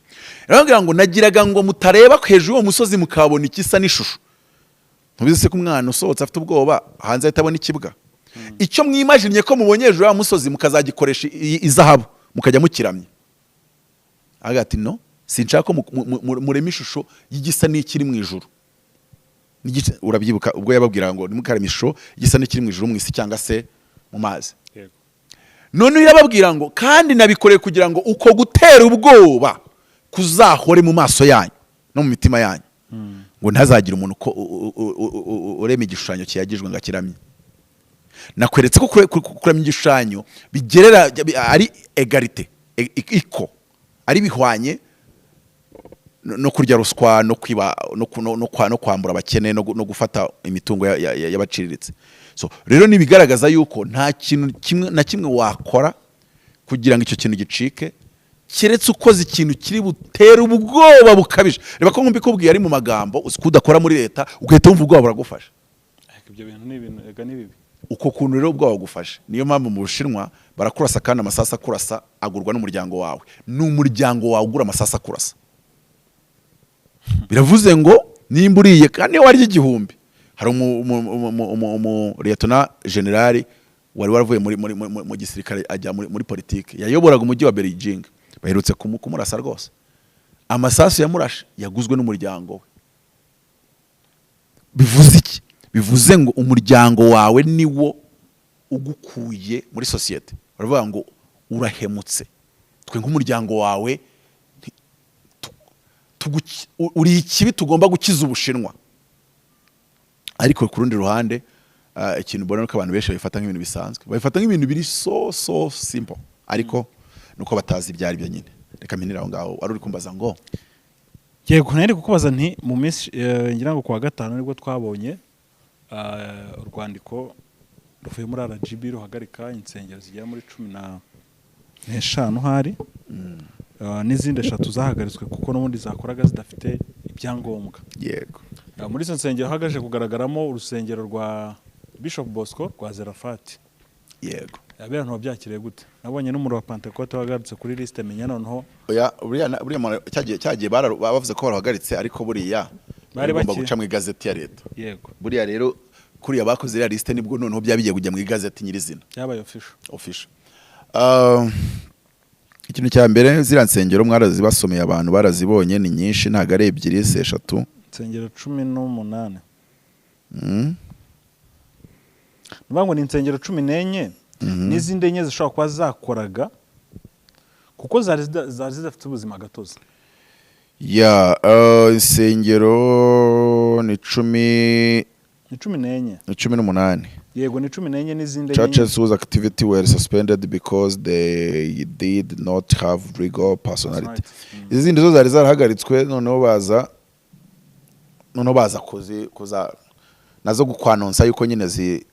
Rirababwira ngo nagiraga ngo mutareba hejuru y'uwo musozi mukabona ikisa n'ishusho. Ntubizi se ko umwana usohotse afite ubwoba hanze ahita abona ikibwa? Icyo mwimajinye ko mubonye hejuru y'uwo musozi mukazagikoresha izahabu mukajya mukiramye. Agati no, sinshaka ko murema ishusho y'igisa n'ikiri mu ijuru. Urabyibuka ubwo yababwira ngo nimukarema ishusho y'igisa n'ikiri mu ijuru mu isi cyangwa se mu mazi. None yababwira ngo kandi nabikoreye kugira ngo uko gutera ubwoba kuzahore mu maso yanyu no mu mitima yanyu, ngo ntazagira umuntu ko urema igishushanyo kiyagijwe ngo akiramye. Nakweretse ko kuramya igishushanyo bigerera ari egalite, iko ari bihwanye no kurya ruswa no kwiba no kwambura abakene no gufata imitungo y'abaciriritse. So rero nibigaragaza yuko nta kintu kimwe na kimwe wakora kugira ngo icyo kintu gicike keretse ukoze ikintu kiri butera ubwoba bukabije. Reba ko mbikubwiye ari mu magambo usikudakora muri leta ugahita wumva ubwoba buragufasha. Ibyo bintu ni ibintu ega ni bibi. Uko kuntu rero ubwoba bugufasha. Niyo mpamvu mu Bushinwa barakurasa kandi amasasa kurasa agurwa n'umuryango wawe. N'umuryango wawe ugura amasasa kurasa. Biravuze ngo nimba uriye kandi warya igihumbi. Hari Lieutenant General wari waravuye mu gisirikare ajya muri politiki yayoboraga umujyi wa Beijing. Baherutse kumurasa rwose. Amasasu yamurashe yaguzwe n'umuryango we. Bivuze iki? Bivuze ngo umuryango wawe niwo ugukuye muri societe. Baravuga ngo urahemutse. Twe nk'umuryango wawe uri ikibi tugomba gukiza Ubushinwa. Ariko ku rundi ruhande ikintu mbona ko abantu benshi babifata nk'ibintu bisanzwe. Babifata nk'ibintu biri so simple. Ariko nuko batazi ibyari byo nyine. Reka minira aho ngaho ari uri kumbaza ngo yego nari kukubaza nti mu minsi ngira ngo kwa gatanu nibwo twabonye urwandiko ruvuye muri RGB ruhagarika insengero zigera muri 15 hari n'izindi 3 zahagaritswe kuko n'ubundi zakoraga zidafite ibyangombwa. Yego. Muri izo nsengero hagaje kugaragaramo urusengero rwa Bishop Bosco rwa Zerafati. Yego. Abantu babyakiriye gute? Nabonye n'umuro wa Pentecote wagarutse kuri liste menya noneho. Oya buriya cyagiye bavuze ko barahagaritse ariko buriya bagomba guca mu igazeti ya leta. Yego. Buriya rero kuriya bakoze ya liste nibwo noneho byabigiye kujya mu igazeti nyirizina. Yabaye official. Ikintu cya mbere zira nsengero mwarazibasomeye abantu barazibonye ni nyinshi ntago ari ebyiri se 3. Insengero 18. Nubango ni insengero 14 n'izindi enye zishobora kuba zakoraga kuko zari zidafite ubuzima gatozi. Ya insengero ni 18. Yego ni 14 n'izindi enye. Churches whose activity were suspended because they did not have legal personality. Izindi zo zari zarahagaritswe noneho baza kuza nazo gukwanonsa yuko nyine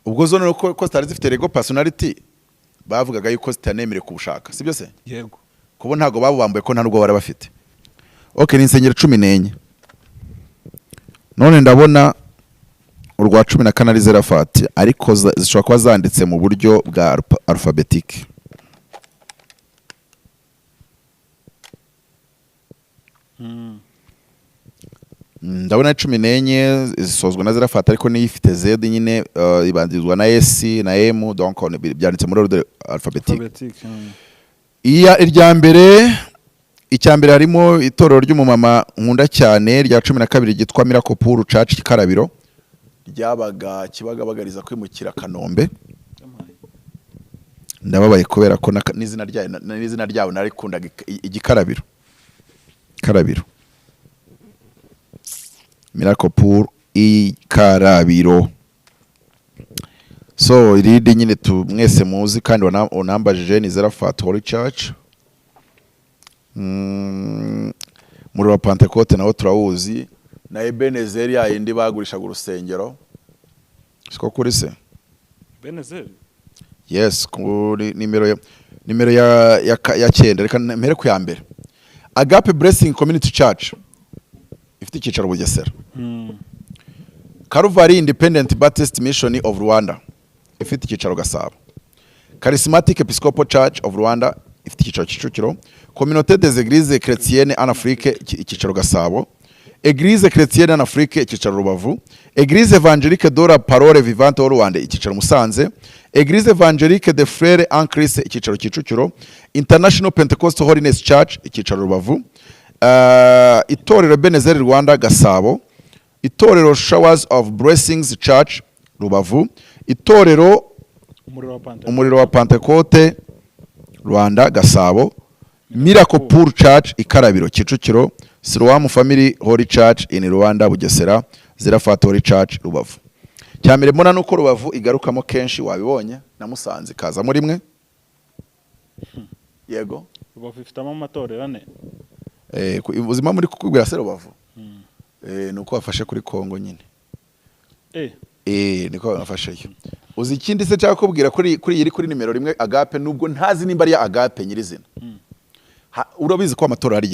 ubwo zo no ko zitari zifite legal personality bavugaga yuko zitanemere kubushaka sibyo se? Yego. Kubo ntago babambuye ko nta nubwo bari bafite. Okay, ni insengero 14. None ndabona urwa 14 ari Zerafati ariko zishobora kuba zanditse mu buryo bwa alphabetic. Ndabona 14 zisozwa na Zerafati ariko ni ifite Z nyine ibanzizwa na S na M donc byanditse muri ordre alphabetic. Irya mbere icyambere harimo itorero ry'umumama nkunda cyane rya 12 gitwa Miracle Pool Church Karabiro ryabaga kibagabagariza kwimukira Kanombe. Ndababaye kubera ko n'izina ryabo narikundaga igikarabiro. Karabiro. Miracle Pool Karabiro. So irindi nyine mwese muzi kandi onambajije ni Zerafati Holy Church. Muri wa Pentecote naho turawuzi na Ebenezer yindi bagurishaga urusengero. Siko kuri se? Ebenezer? Yes, kuri nimero nimero ya cyenda, reka mpere ku ya mbere. Agape Blessing Community Church ifite icyicaro Bugesera. Calvary Independent Baptist Mission of Rwanda ifite icyicaro Gasabo. Charismatic Episcopal Church of Rwanda ifite icyicaro Kicukiro. Communauté des Églises Chrétiennes en Afrique icyicaro Gasabo. Église Chrétienne en Afrique icyicaro Rubavu. Église Évangélique de la Parole Vivante au Rwanda icyicaro Musanze. Église Évangélique des Frères en Christ icyicaro Kicukiro. International Pentecostal Holiness Church icyicaro Rubavu. Itorero Ebenezer Rwanda Gasabo. Itorero Showers of Blessings Church Rubavu. Itorero Umuriro wa Pentecote Rwanda Gasabo. Miracle Pool Church Ikarabiro Kicukiro. Siloam Family Holy Church in Rwanda Bugesera. Zirafat Holy Church Rubavu. Cyambere mbona nuko Rubavu igarukamo kenshi wabibonye na Musanze kaza muri mwe. Yego. Rubavu ifitamo amatorero ane. Ubuzima muri kukubwira se Rubavu. Nuko wafashe kuri Kongo nyine. Niko wafasheyo. Uzi ikindi se cyangwa kubwira kuri yiri kuri nimero rimwe Agape nubwo ntazi nimba ari Agape nyirizina. Urabizi ko amatora ari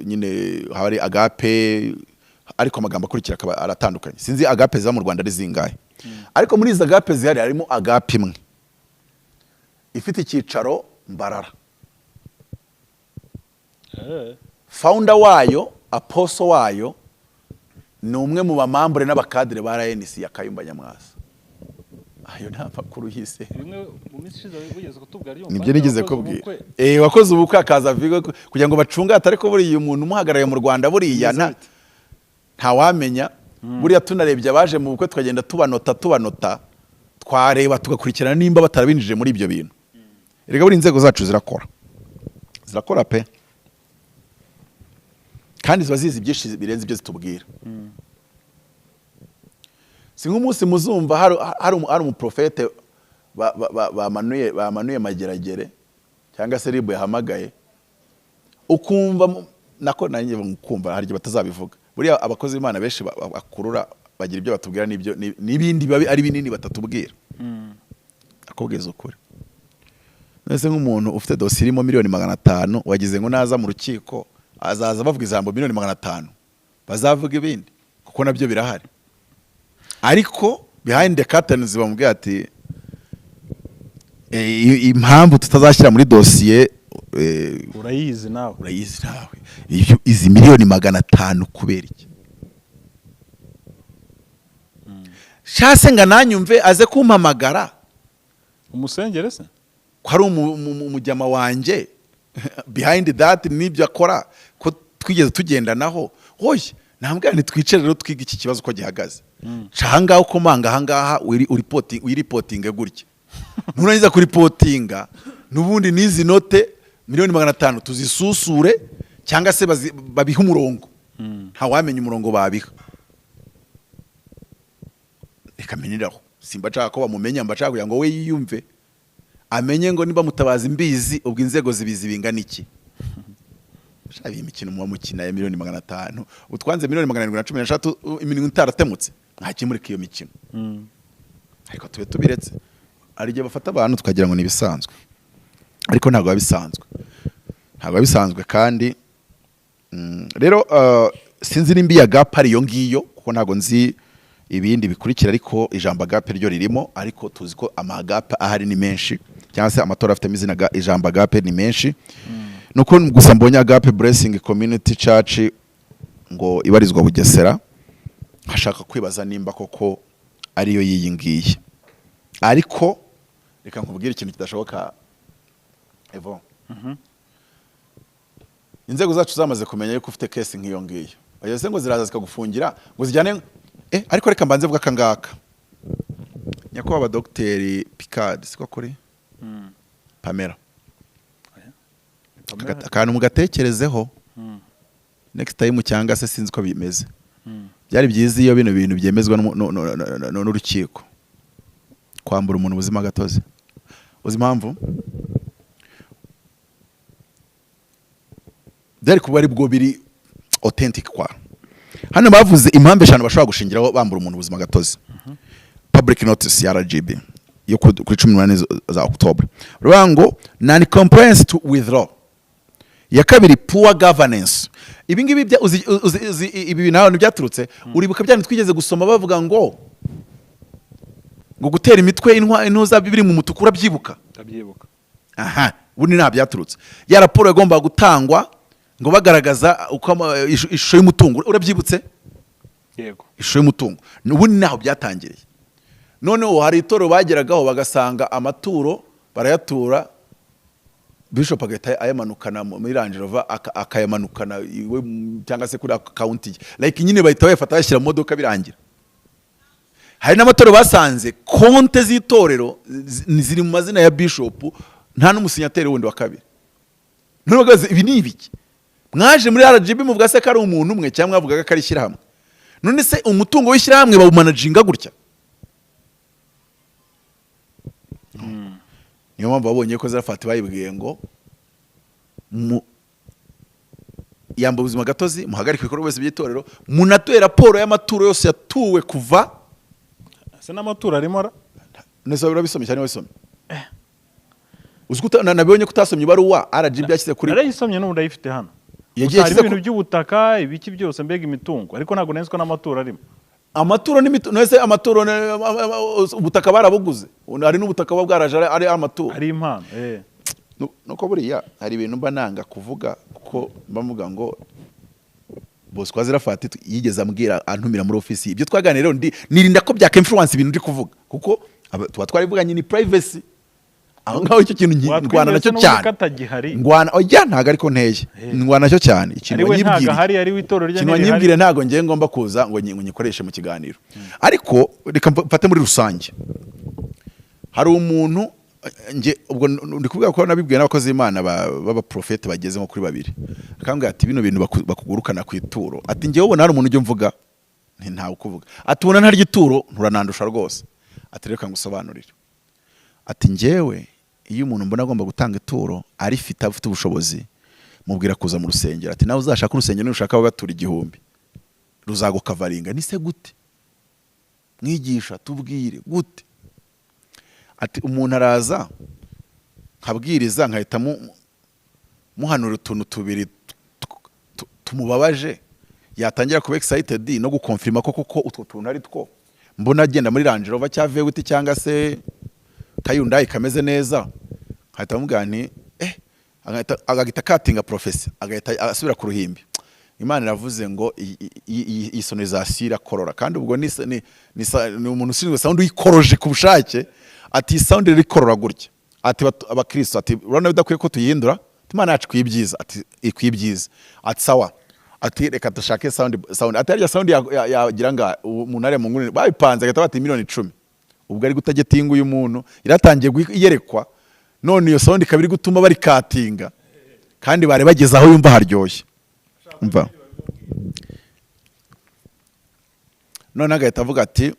nyine hari Agape ariko amagambo akurikira akaba aratandukanye. Sinzi Agape za mu Rwanda ari zingahe. Ariko muri izo Agape zihari harimo Agape imwe ifite icyicaro Mbarara. Founder wayo, apostle wayo ni umwe mu bamambure n'abakadire ba RNC ya Kayumba Nyamwasa. Ayo nta makuru hise. Bimwe mu minsi ishize bigeze kutubwira ari nibyo nigeze kubwira. Wakoze ubukwe akaza avuga kugira ngo bacunga ariko buriya umuntu umuhagarariye mu Rwanda buriya nta wamenya. Buriya tunarebye abaje mu bukwe twagenda tubanota twareba tugakurikirana nimba batarabinjije muri ibyo bintu. Erega buri inzego zacu zirakora pe. Kandi ziba zizi byinshi birenze ibyo zitubwira. Si nk'umunsi muzumva hari umuprofete bamanuye imageragere cyangwa se ribu yahamagaye ukumva nako nanjye mukumva hari batazabivuga. Buriya abakozi b'Imana benshi bakurura bagira ibyo batubwira n'ibindi biba ari binini batatubwira. Akubwiza ukuri. Nese nk'umuntu ufite dossier irimo miliyoni 500 wagize ngo naza mu rukiko azaza bavuga ijambo miliyoni 500 bazavuga ibindi kuko nabyo birahari. Ariko behind the curtains bamubwira ati impamvu tutazashyira muri dossier urayizi nawe izi miliyoni 500 kubera iki? Shase nga nanyumve aze kumpamagara umusengere se ko ari umujyama wanje behind that nibyo akora ko twigeze tugendanaho. Hoye nambwira ni twicare rero twiga iki kibazo ko gihagaze. Canga uko manga hangaha uri reporting gutya. Nturangiza kuri reportinga nubundi nizi note miliyoni 500 tuzisusure cyangwa se babiha umurongo. Nta wamenya umurongo babiha. Reka meniraho. Simba caka ko bamumenya mbacaka kugira ngo we yiyumve. Amenye ngo niba mutabazi mbizi ubwo inzego zibizi bingana iki. Shabi imikino mu mukina ya miliyoni 500 utwanze miliyoni 713 iminwe itaratemutse ntakimurika iyo mikino. Ariko tube tubiretse ari gihe bafata abantu tukagira ngo nibisanzwe ariko ntago bisanzwe kandi rero sinzi nimbi ya Agape ari yo ngiyo kuko ntago nzi ibindi bikurikira ariko ijambo Agape ryo ririmo ariko tuzi ko Agape ahari ni menshi cyangwa se amatora afite izina ijambo Agape ni menshi. Nuko gusa mbonye Agape Blessing Community Church ngo ibarizwa Bugesera hashaka kwibaza nimba koko ariyo yiyingiye. Ariko reka nkubwire ikintu kidashoboka Evo. Inzego zacu zamaze kumenya yuko ufite case nk'iyo ngiyo. Bayese ngo ziraza zikagufungira ngo zijyane ariko reka mbanze vuga kangaka. Nyako aba Dr. Picard siko kuri Pamela. Akantu mugatekerezeho next time cyangwa se sinzi ko bimeze. Byari byiza iyo bino bintu byemezwa n'urukiko kwambura umuntu ubuzima gatoze. Uzi impamvu byari kuba ari bwo biri authentic kwa. Hano bavuze impamvu eshanu bashobora gushingiraho bambura umuntu ubuzima gatoze. Public notice ya RGB yo kuri 18 za October ruvuga ngo non compliance to withdraw. Ya kabiri poor governance. Ibi ngibi ibi bintu byaturutse uribuka byane twigeze gusoma bavuga ngo gutera imitwe intuza bibiri mu mutukura byibuka. Aha, ubundi nta byaturutse. Ya raporo yagomba gutangwa ngo bagaragaza uko ishusho y'umutungo urabyibutse? Yego. Ishusho y'umutungo. Ubundi naho byatangiriye. Noneho hari itoro bageragaho bagasanga amaturo barayatura, Bishop agahita ayamanukana muri Range Rover akayamanukana cyangwa se kuri account ye, like nyine bahita bayafata bashyira mu modoka birangira. Hari n'amatoro basanze konte z'itorero ziri mu mazina ya Bishop nta n'umusinyateri wundi wa kabiri. Nubagaze ibi ni ibiki? Mwaje muri RGB muvuga se ko ari umuntu umwe cyangwa mwavugaga ko ari ishyirahamwe. None se umutungo w'ishyirahamwe bawumanaginga gutya? Niyo mpamvu babonye ko zarafati bayibwiye ngo yamba ubuzima gatozi muhagarike ibikorwa byose by'itorero munatoye raporo y'amaturo yose yatuwe kuva se n'amaturo arimo ra nese birabisomye cyane wabisomye uzikuta nabonye kutasomye baruwa RGB yashyize kuri narayisomye n'ubu ndayifite hano yagiye hari ibintu by'ubutaka ibiki byose mbega imitungo ariko ntago nenzwe n'amaturo arimo amaturo n'imitungo nese amaturo ubutaka barabuguze hari n'ubutaka bwaraje ari amaturo ari impano nuko buriya hari ibintu mba nanga kuvuga kuko bamuga ngo boss kwa zirafati yigeze ambwira antumira muri office ibyo twaganira rero nirinda ko byaka influence ibintu ndi kuvuga kuko tuba twarivuganye ni privacy aho ngaho icyo kintu ngwana nacyo cyane ngwana oya ntago ariko nteye ngwana nacyo cyane ikintu nyibwire hari ari witoro rya nene nyibwire ntago ngiye ngomba kuza ngo nyikoreshe mu kiganiro ariko reka mfate muri rusange hari umuntu nge ubwo ndi kuvuga ko nabibwiye n'abakozi Imana baba prophet bageze nko kuri babiri akambwira ati bino bintu bakugurukana ku ituro ati ngewe ubona hari umuntu ujye mvuga ntawe kuvuga ati ubona ntarya ituro nturanandusha rwose ati reka ngusobanurire ati ngewe iyo umuntu mbona agomba gutanga ituro arifite afite ubushobozi mubwira kuza mu rusengero ati nawe uzashaka urusengero nushaka babatura 1000 ruzagukavaringa ni se gute mwigisha tubwire gute ati umuntu araza nkabwiriza nkahita muhanura utuntu tubiri tumubabaje yatangira kuba excited no gukonfirma koko utwo tuntu ari two mbona agenda muri Range Rover cya Vewiti cyangwa se Kayundai kameze neza nkahita mubwira nti agahita katinga professor agahita asubira ku ruhimbi Imana iravuze ngo iyi sonorisation irakorora kandi ubwo ni umuntu ushinzwe sound uyikoroje ku bushake ati sound irikorora gutya ati abakristo ati urabona bidakwiye ko tuyihindura Imana yacu kwibyiza ati ikwibyiza ati sawa ati reka dushake sound ati arya sound yagira nga umuntu ari mu nguni babipanze agata bati miliyoni 10 ubwo ari gutagetinga uyu muntu iratangiye yerekwa none iyo sound kabiri gutuma bari katinga kandi bare bageze aho yumva haryoshye umva none agahita avuga ati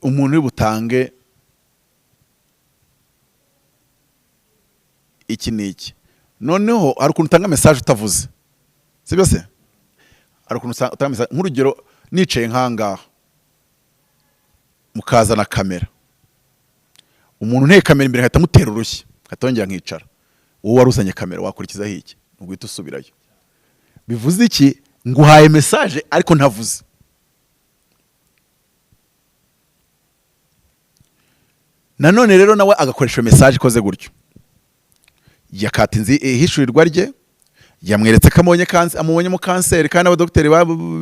umuntu ubutange iki niki noneho hari ukuntu utanga message utavuze sibyo se hari ukuntu utanga message nk'urugero nicaye nkangaha mukazana kamera umuntu nteye kamera imbere hahita mutera urushyi atongera nkicara wowe waruzanye kamera wakurikizaho iki ugahita usubirayo bivuze iki nguhaye message ariko ntavuze nanone rero nawe agakoresha message ikoze gutyo yakatinze ihishurirwa rye yamweretse ko amubonyemo kanseri kandi abadokiteri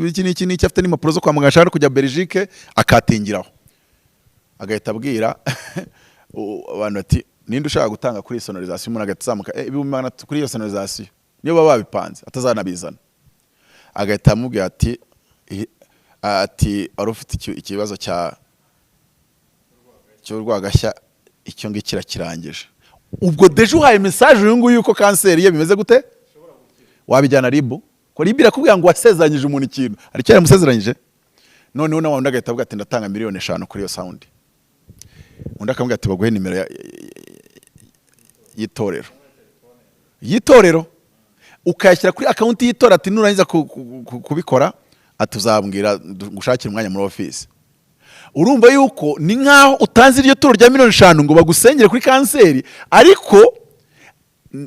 iki n'iki afite n'impapuro zo kwa muganga ashaka kujya Belgique akatingiraho agahita abwira abantu ati ninde ushaka gutanga kuri sonorisation umuntu agahita azamuka ibimana kuri iyo sonorisation niyo baba babipanze atazanabizana agahita amubwira ati arufite ikibazo cyo rwagashya icyo ngikira kirangije ubwo deje uhaye message uyu nguyu yuko kanseri ye bimeze gute wabijyana ribu ko ribu irakubwira ngo wasezeranyije umuntu ikintu ari cyane musezeranyije none nawe undi agahita avuga ati ndatanga miliyoni 5 kuri iyo sound undi akamubwira ati baguhe nimero yitorero ukayashyira kuri account yitora ati nurangiza kubikora atuzabwira gushakira umwanya muri office urumva yuko ni nkaho utanze iryo turo rya miliyoni 5 ngo bagusengere kuri kanseri, ariko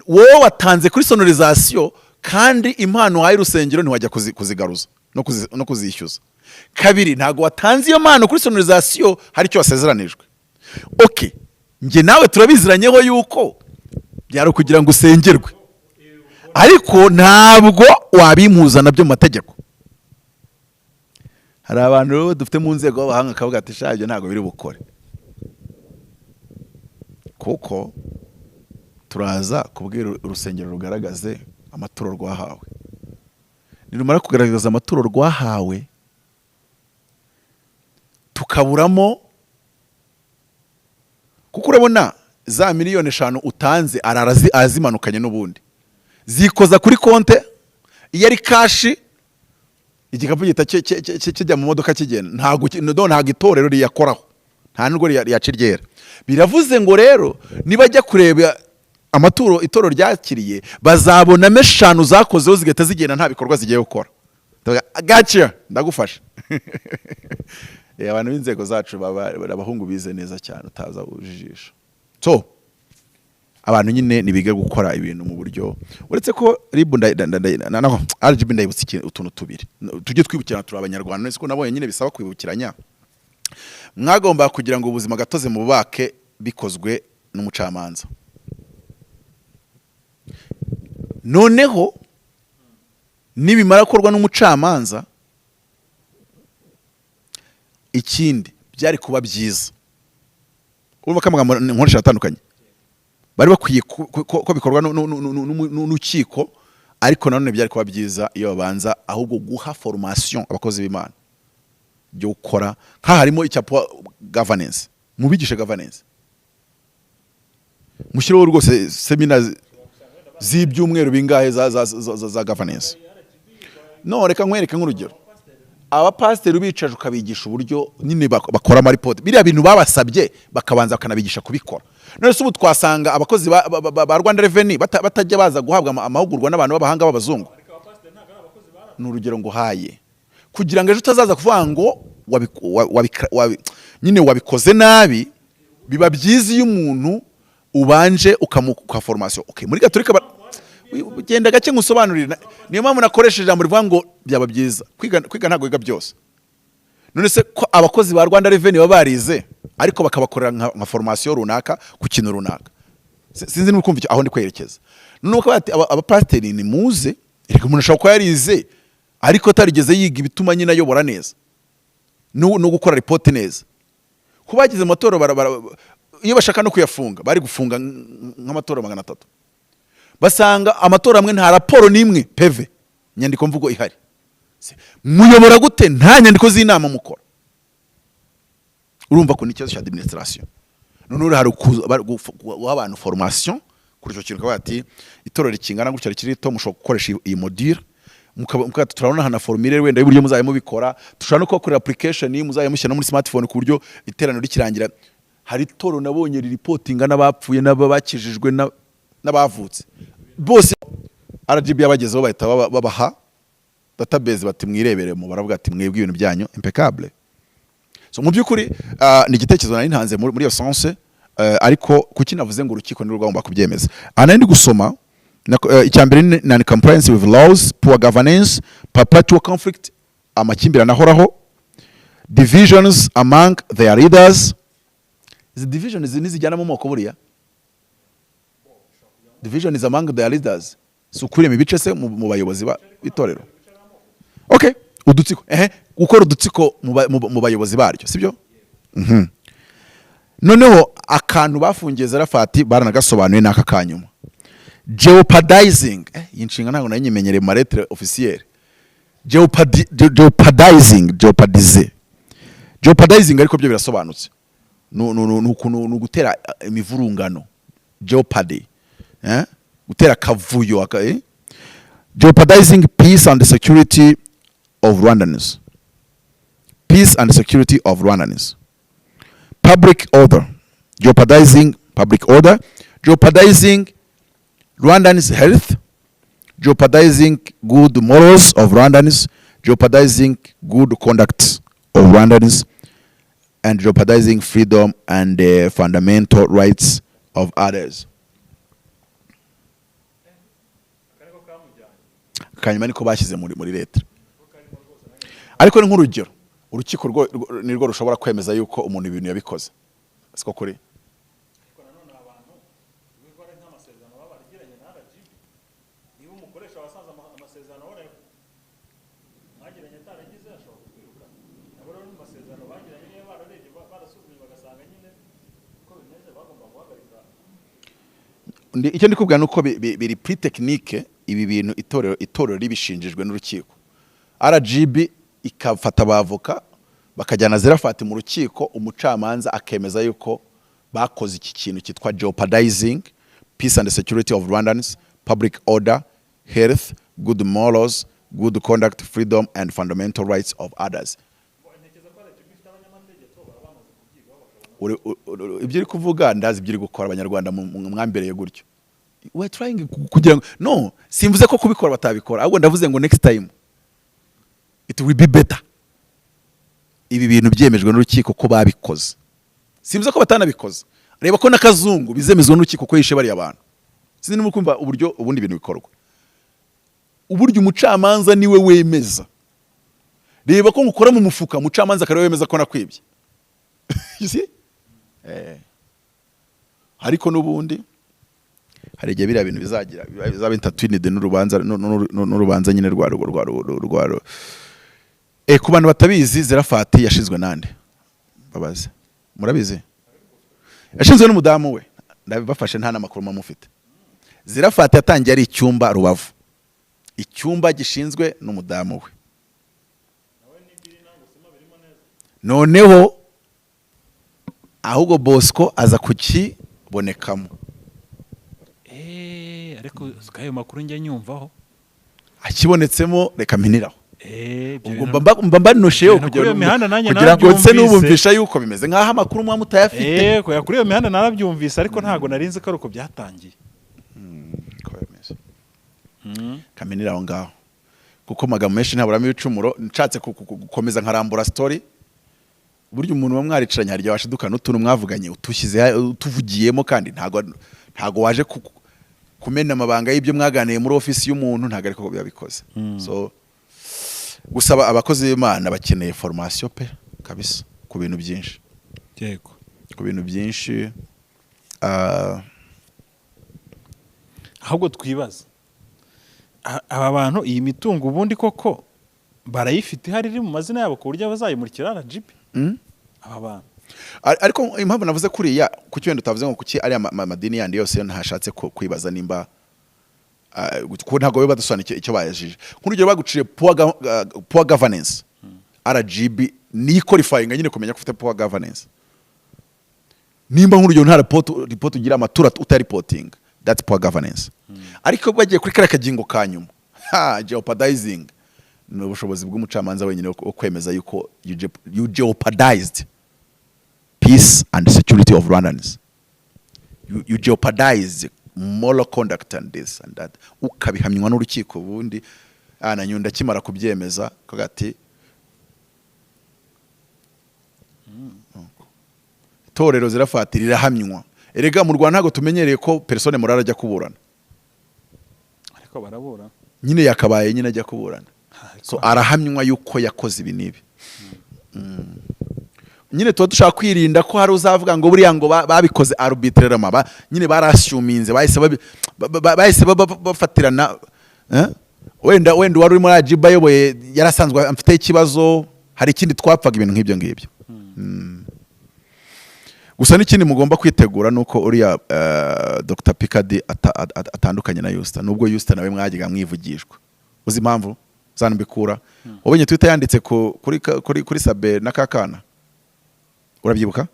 wowe watanze kuri sonorization kandi impano wahaye urusengero ntiwajya kuzigaruza no kuzishyuza. Kabiri, ntago watanze iyo mpano kuri sonorization hari icyo wasezeranijwe. Okay, nge nawe turabiziranyeho yuko byaro kugira ngo usengerwe, ariko ntabwo wabimuza nabyo mu mategeko. Hari abantu dufite mu nzego b'abahanga kavuga ati shaje ntago biri bukore, kuko turaza kubwira urusengero rugaragaze amaturo rwahawe. Nirumara kugaragaza amaturo rwahawe, tukaburamo, kuko urabona za miliyoni 5 utanze arazimanukanye n'ubundi zikoza kuri konte, iyo ari kashi igikapu gita kijya mu modoka kigenda, ntago itorero riyakoraho, nta nubwo yaciryera. Biravuze ngo rero nibajya kureba amaturo itoro ryakiriye, bazabona 5 zakozeho zigahita zigenda nta bikorwa zigiye gukora. Gotcha, ndagufasha. Abantu b'inzego zacu abahungu bize neza cyane utaza ujijisha. So abantu nyine nibiga gukora ibintu mu buryo, uretse ko ribu naho RGB ndayibutse utuntu tubiri tujye twibukirana turi abanyarwanda, nese ko nabonye nyine bisaba kwibukiranya. Mwagomba kugira ngo ubuzima gatoze mu bubake bikozwe n'umucamanza. Noneho nibimara korwa n'umucamanza, ikindi byari kuba byiza, urumva kamagambo nkoresha atandukanye, bari bakwiye ko bikorwa n'urukiko, ariko nanone byari kuba byiza iyo babanza ahubwo guha formation abakozi b'Imana byo gukora, nka harimo icyapo governance, mubigishe governance, mushyiraho rwose seminars z'ibyumweru bingahe za governance. No, reka nkwereke nk'urugero, abapasiteri bicaje ukabigisha uburyo nyine bakora ama report, biriya bintu babasabye bakabanza bakanabigisha kubikora. None se ubu twasanga abakozi ba Rwanda Revenue batajya baza guhabwa amahugurwa n'abantu b'abahanga b'abazungu. N'urugero ngo haye, kugira ngo ejo utazaza kuvuga ngo nyine wabikoze nabi. Biba byiza iyo umuntu ubanje ukamuka formation. Okay, muri Gatolika ugenda gake ngusobanurira, niyo mpamvu nakoresheje ijambo rivuga ngo byaba byiza kwiga ntago yiga byose. None se ko abakozi ba Rwanda Revenue babarize ariko bakabakorera nka formation runaka ku kintu runaka, sinzi n'ukumva aho ndi kwerekeza. None uko bati abapasiteri ni muze, reka umuntu ashaka ko yarize ariko tarigeze yiga ibituma nyina ayobora neza no gukora report neza. Kubagize amatoro iyo bashaka no kuyafunga bari gufunga nk'amatoro 300, basanga amatora amwe nta raporo nimwe PV nyandiko mvugo ihari. Muyobora gute nta nyandiko z'inama mukora? Urumva ko n'ikibazo cya administration. None hari abantu formation kuri cyo kintu kabati itorero rikingana gutya rikirito mushobora gukoresha iyi module mukaba turabona hana formulaire wenda y'uburyo muzaye mubikora, tushaka no gukora application muzaye mushyira no muri smartphone ku buryo iterano rikirangira hari toro nabonye reportinga n'abapfuye n'abakijijwe n'abavutse bose RGB yabagezeho bahita babaha database bati mwirebere mu baravuga ati mwebwe ibintu byanyu impeccable. So mu byukuri ni igitekerezo nari ntanze muri iyo sense, ariko kuki navuze ngo urukiko ni rugomba kubyemeza. Anandi gusoma icyambere non compliance with laws, poor governance, perpetual conflict, amakimbirana ahoraho, divisions among their leaders. Izi divisions nizijyana mu moko buriya, division is among their leaders, sukure mu bice se mu bayobozi b'itorero. Okay, udutsiko gukora udutsiko mu bayobozi baryo sibyo. Noneho akantu bafungiye Zarafati baranagasobanuye naka kanyuma, jeopardizing inshinga ntago nanyimenyere mu lettre officielle, jeopardizing ariko byo birasobanutse no gutera imivurungano, jeopardy gutera kavuyo jeopardizing peace and security of Rwandans, peace and security of Rwandans, public order, jeopardizing public order, jeopardizing Rwandans' health, jeopardizing good morals of Rwandans, jeopardizing good conduct of Rwandans, and jeopardizing freedom and the fundamental rights of others. Kanyuma niko bashyize muri leta. Ariko ni nk'urugero urukiko nirwo rushobora kwemeza yuko umuntu ibintu yabikoze. Siko kuri. Icyo ndikubwira nuko biri pre technique ibi bintu itorero ribishinjijwe n'urukiko. RGB ikafata abavoka bakajyana zirafati mu rukiko, umucamanza akemeza yuko bakoze iki kintu cyitwa jeopardizing peace and security of Rwandans, public order, health, good morals, good conduct, freedom and fundamental rights of others. Ibyo uri kuvuga ndazi ibyo uri gukora abanyarwanda mwambereye gutyo. We trying kugira no simvuze ko kubikora batabikora, ahubwo ndavuze ngo next time it will be better. Ibi bintu byemejwe n'urukiko ko babikoze. Simvuze ko batanabikoze. Reba ko nakazungu bizemezwa n'urukiko ko yishe bari abantu. Sinzi niba kumva uburyo ubundi bintu bikorwa. Uburyo umucamanza niwe wemeza. Reba ko ngukora mu mufuka umucamanza akari wemeza ko nakwibye. You see? Ariko n'ubundi hari igihe biriya bintu bizagira bizaba entertained n'urubanza nyine rwa ku bantu batabizi zirafati yashizwe nande babaze murabizi yashinzwe n'umudamu we ndabafashe nta namakuru mamufite. Zirafati yatangiye ari icyumba Rubavu, icyumba gishinzwe n'umudamu we. Noneho ahubwo Bosco aza kukibonekamo. Ariko ayo makuru njye nyumvaho akibonetsemo reka mpiniraho. Ubwo mba nusheyo kugira ngo nse n'ubumvisha yuko bimeze nkaho amakuru mwa mutayafite. Ko yakuri iyo mihanda narabyumvise ariko ntago narinze ko uko byatangiye. Ko bimeze. Kaminiraho ngaho. Kuko magambo menshi ntaburamo ibicumuro nshatse gukomeza nkarambura story. Buryo umuntu bamwaricaranye harya washiduka n'utuntu mwavuganye utushyize utuvugiyemo kandi ntago waje kumena amabanga y'ibyo mwaganiye muri office y'umuntu ntago ariko byabikoze. So gusaba abakozi b'Imana bakeneye formation pe kabisa ku bintu byinshi. Yego. Ku bintu byinshi ahubwo twibaza aba bantu iyi mitungo ubundi koko barayifite hari iri mu mazina yabo ku buryo bazayimurikira RGB. Aba bantu ariko impamvu navuze kuriya ku cyendo utavuze ngo kuki ari amadini yandi yose ntashatse kwibaza nimba ko ntago we badusobanukira icyo bayajije. Nk'urugero baguciye poor governance, RGB ni qualifying nyine kumenya ko ufite poor governance. Nimba nk'urugero nta report ugira amatura uta reporting, that's poor governance. Ariko bagiye kuri kare kagingo kanyuma jeopardizing no bushobozi bw'umucamanza wenyine wo kwemeza yuko you jeopardized peace and security of Rwandans. You jeopardized moral conduct and this and that. Ukabihamywa n'urukiko bundi ananyunda kimara kubyemeza ko gati Torero zirafatirira hamywa. Erega mu Rwanda ntago tumenyereye ko persone morale ajya kuburana. Ariko barabura. Nyine yakabaye nyine ajya kuburana. So arahamywa yuko yakoze ibi nibi. Nyine tuba dushaka kwirinda ko hari uzavuga ngo buriya ngo babikoze arbitrairement nyine barashyuminze bahise bafatirana wenda wari uri muri RGB ayoboye yarasanzwe amfite ikibazo hari ikindi twapfaga ibintu nk'ibyo ngibyo. Gusa n'ikindi mugomba kwitegura nuko uriya Dr. Pikadi atandukanye na Yusta, nubwo Yusta nawe mwagiga mwivugishwa. Uzi impamvu zanambikura ubenye Twitter yanditse kuri Sabe na Kakana urabyibuka?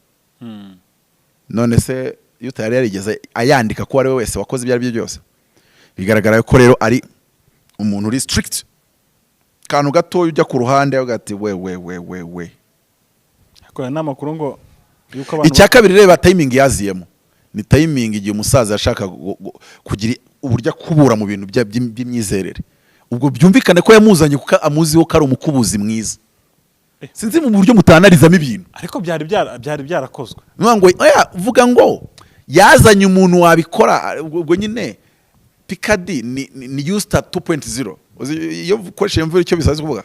None se Yusta yari yarigeze ayandika ko ari we wese wakoze ibyo ari byo byose. Bigaragara ko rero ari umuntu uri strict, kantu gato ujya ku ruhande ugati we akora n'amakuru ngo icya kabiri reba timing yaziyemo ni timing igihe umusaza yashaka kugira uburyo kubura mu bintu by'imyizerere. Ubwo byumvikane ko yamuzanye kuko amuziho ko ari umukubuzi mwiza. sinzi mu buryo mutanalizamo ibintu ariko byari byarakozwe ngo oya vuga ngo yazanye umuntu wabikora ubwo nyine Picadi ni Usta 2.0 iyo ukoresheje mvuye icyo bisaze kuvuga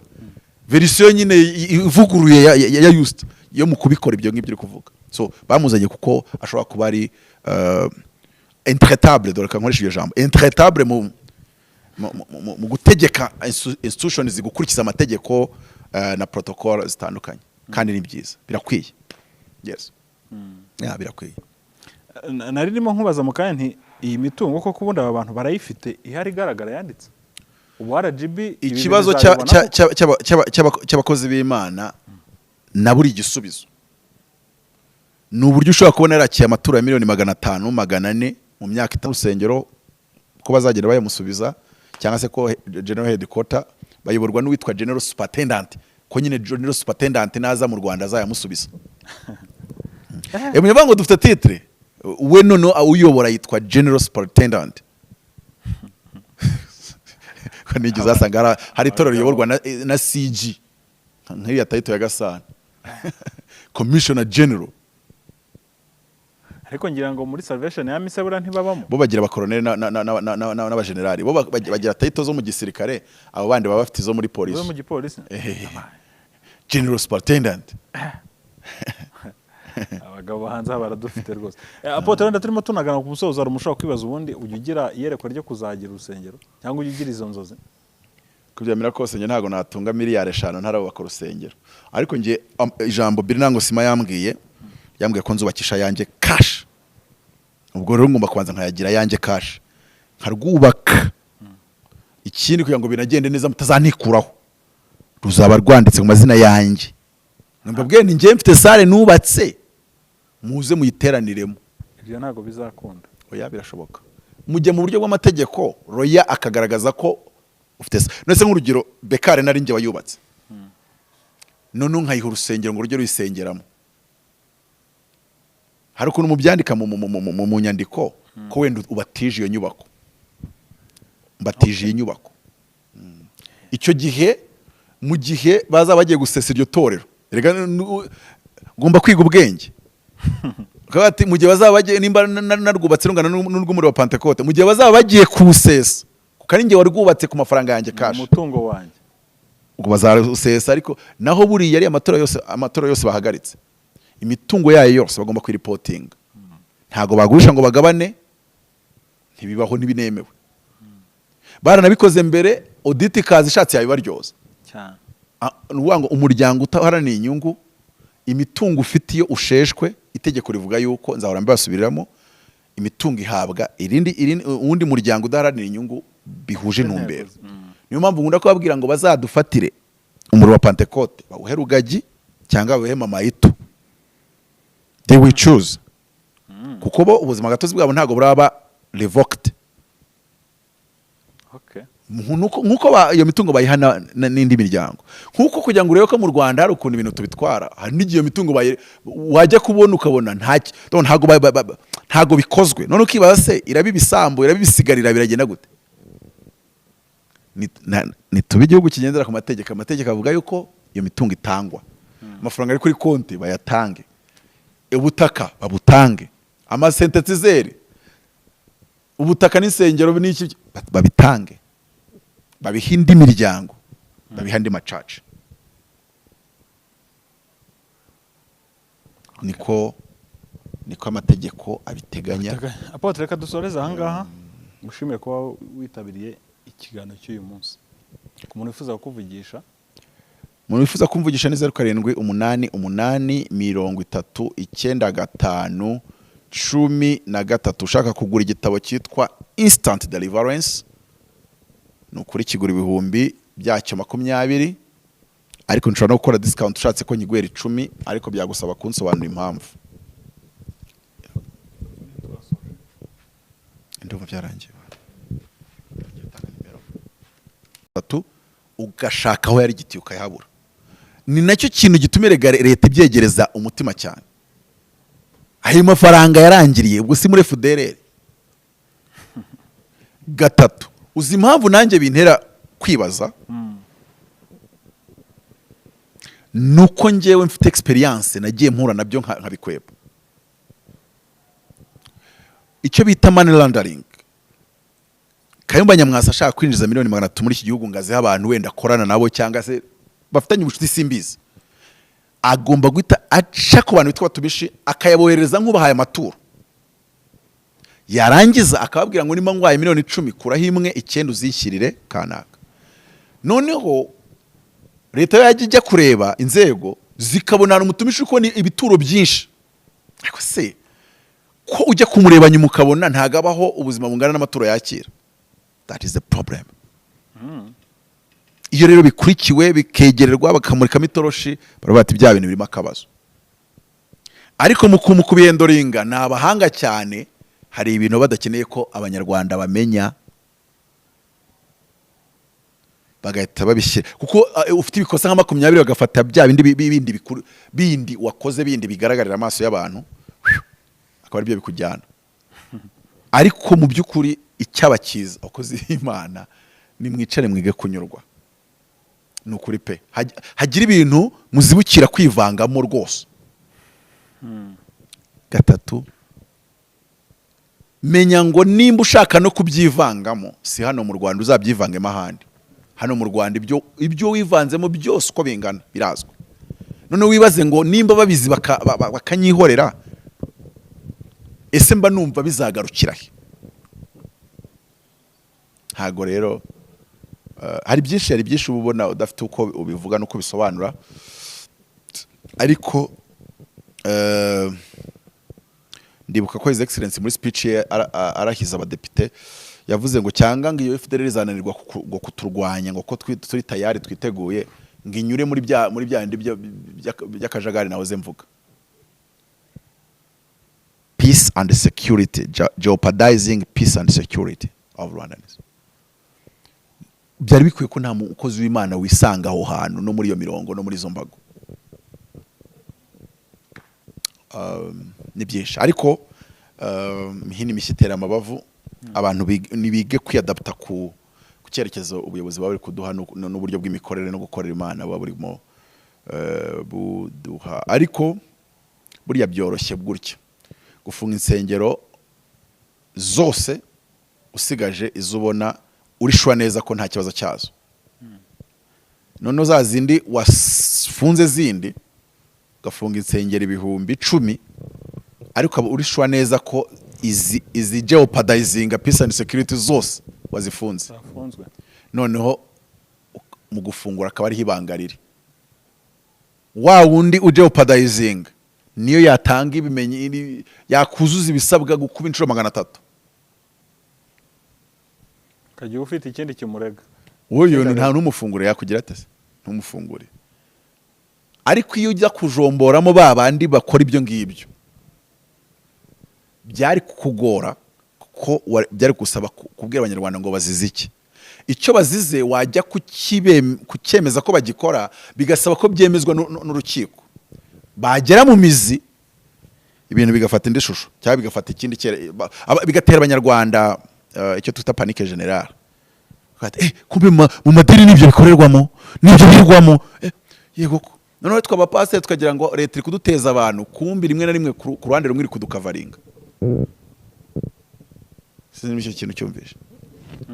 version nyine ivuguruye ya Usta yo mu kubikora ibyo ngibyo uri kuvuga so bamuzanye kuko ashobora kuba ari intraitable dore kankoresha iyo jambo intraitable mu gutegeka institutions zigukurikiza amategeko na protocol zitandukanye kandi ni byiza birakwiye yes ya birakwiye nari ndimo nkubaza mu kanya nti iyi mitungo koko ubundi aba bantu barayifite ihari igaragara yanditse ubu RGB ikibazo cy'abakozi b'Imana na buri igisubizo ni uburyo ushobora kubona yarakiye amaturo ya miliyoni 500 400 mu myaka itanu rusengero ko bazagera bayamusubiza cyangwa se ko general headquarter bayoborwa n'uwitwa general superintendent ko nyine general superintendent naza mu Rwanda azayamusubiza Munyabanga dufite titre we nono uyobora yitwa general superintendent kandi igize asanga hari itorero riyoborwa na CG nk'iyo title ya Gasana commissioner general ariko ngira ngo muri salvation ya misebura ntibabamo bo bagira abakoloneli n'abagenerali bo bagira title zo mu gisirikare abo bandi baba bafite zo muri police zo mu gipolisi general superintendent abagabo hanze baradufite rwose apotre nda turimo tunagana ku musozo arumushaka kwibaza ubundi ugira iyerekwa ryo kuzagira urusengero cyangwa ugira izo nzozi kubyamira kose nge ntago natunga miliyari 5 ntarabaka urusengero ariko nge ijambo Birinango Sima yambwiye ko nzubakisha yanjye cash ubwo rero ngomba kubanza nkayagira yanjye cash nkarwubaka ikindi kugira ngo binagende neza mutazantikuraho ruzaba rwanditse mu mazina yanjye mbabwiye ni nge mfite sale nubatse muze muyiteraniremo ibyo ntago bizakunda oya birashoboka mujye mu buryo bw'amategeko roya akagaragaza ko ufite nese nk'urugero Bekare nari nge wayubatse none nkayiha urusengero ngo rujye ruyisengeramo hari ukuntu mubyandika mu nyandiko ko wenda ubatije iyo nyubako mbatije iyi nyubako icyo gihe mu gihe baza bagiye gusesa iryo torero rega ngomba kwiga ubwenge kabati mu gihe bazaba bagiye nimba narwubatse rungana n'urw'umuriro wa Pentecote mu gihe bazaba bagiye kusesa kuko ari nge warwubatse ku mafaranga yanjye cash umutungo wanjye ubwo bazarusesa ariko naho buri yari amatora yose bahagaritse imitungo yayo yose bagomba kwiripotinga ntago bagurisha ngo bagabane ntibibaho ntibinemewe baranabikoze mbere audit kazi ishatse yabibaryoza cyane ngo umuryango utaharaniye inyungu imitungo ufite iyo usheshwe itegeko rivuga yuko nzahora mbasubiriramo imitungo ihabwa uwundi muryango udaharanira inyungu bihuje intumbero niyo mpamvu nkunda kubabwira ngo bazadufatire umuriro wa Pentecote bawuhe Rugagi cyangwa bawuhe Mamayito they will choose kuko bo ubuzima gatozi bwabo ntago buraba revoked okay nkuko iyo mitungo bayihana n'indi miryango nkuko kugira ngo urebe ko mu Rwanda hari ukuntu ibintu tubitwara hari n'igihe mitungo wajya kubona ukabona ntago bikozwe none ukibaza se irabibisambo irabibisigarira biragenda gute nituba igihugu kigendera ku mategeko avuga yuko iyo mitungo itangwa amafaranga ari kuri konti bayatange ubutaka babutange amasentetizeri ubutaka n'insengero n'iki babitange babiha indi miryango babiha andi macaca niko amategeko abiteganya apotre reka dusoreze ahangaha mushimire kuba witabiriye ikiganiro cy'uyu munsi ku muntu wifuza kuvugisha umuntu wifuza kumvugisha ni 0788391513 ushaka kugura igitabo cyitwa Instant Deliverance nukuri kigura 1000 byacyo 20 ariko nshobora no gukora discount ushatse ko nyigwera 10 ariko byagusaba kunsobanura impamvu ndumva byarangiye ugashaka aho yari giti ukayahabura ni nacyo kintu gitumire leta ibyegereza umutima cyane ayo mafaranga yarangiriye ubwo si muri FDLR gatatu uzi impamvu nanjye bintera kwibaza nuko ngewe mfite experience nagiye mpura nabyo nkabikweba. Icyo bita money laundering, Kayumba Nyamwasa ashaka kwinjiza miliyoni 300 muri iki gihugu ngaziha abantu wenda korana nabo cyangwa se bafitanye ubucuti simbizi, agomba guhita aca ku bantu bitwa tubishi akayabohereza nk'ubahaye amaturo, yarangiza akababwira ngo nima ngwaye miliyoni 10 kuraho imwe 9 uzishyirire kanaka. Noneho leta yajya kureba inzego zikabona umutumishi uko ni ibituro byinshi, ariko se ko ujya kumureba nyuma ukabona ntagabaho ubuzima bungana n'amaturo yakira. That is the problem. Iyo rero bikurikiwe bikegererwa bakamurika mitoroshi barabati bya bintu birimo akabazo. Ariko mu kubiyendoringa ni abahanga cyane, hari ibintu badakeneye ko abanyarwanda bamenya bagahita babishyira, kuko ufite ibikosa nka 20 bagafata bya bindi wakoze bindi bigaragarira amaso y'abantu akaba aribyo bikujyana. Ariko mu by'ukuri icyabakiza akoze Imana ni mwicare mwige kunyurwa, nukuri pe hagira ibintu muzibukira kwivangamo rwose. 3, menya ngo nimba ushaka no kubyivangamo si hano mu Rwanda uzabyivangemo ahandi. Hano mu Rwanda ibyo wivanzemo byose uko bingana birazwe. None wibaze ngo nimba babizi bakanyihorera, ese mba numva bizagarukira he? Hago rero hari byinshi ubona udafite uko ubivuga nuko bisobanura. Ariko ndibuka ko His Excellency muri speech ye arahiza abadepite yavuze ngo cyanga ngo iyo FDL izananirwa ngo kuturwanya ngo ko turi tayari twiteguye ngo inyure muri bya ndi by'akajagari nahoze mvuga. Peace and security, jeopardizing peace and security of Rwandans. Byari bikwiye ko nta mukozi w'Imana wisanga aho hantu no muri iyo mirongo no muri izo mbago. Ni byinshi ariko hini mishyitera amabavu, abantu nibige kwiadapta ku cyerekezo ubuyobozi bari kuduha n'uburyo bw'imikorere no gukorera Imana baburimo buduha. Ariko buriya byoroshye gutya gufunga insengero zose usigaje izubona urishwa neza ko nta kibazo cyazo. None za zindi wafunze zindi gafunga insengero 10,000 ariko urishwa neza ko izi jeopardizing peace and security zose wazifunze. Noneho mu gufungura akaba ari hibangarire wa wundi ujeopardizing niyo yatanga ibimenyi yakuzuza ibisabwa gukuba inshuro 300. Kagiye ufite ikindi kimurega wowe nta numufungure yakugira atese ntumufungure. Ariko iyo ujya kujomboramo babandi bakora ibyo ngibyo byari kukugora, kuko byari gusaba kubwira abanyarwanda ngo bazize iki. Icyo bazize wajya kucyemeza ko bagikora bigasaba ko byemezwa n'urukiko, bagera mu mizi ibintu bigafata indi shusho cyangwa bigafata ikindi bigatera abanyarwanda icyo tuta panique generale. Kumbe mu madini nibyo bikorerwamo nibyo birwamo yego. Noneho twabapasiteri tukagira ngo leta iri kuduteza abantu, kumbi rimwe na rimwe ku ruhande rumwe iri kudukavaringa. Sinzi icyo kintu cyumvisha.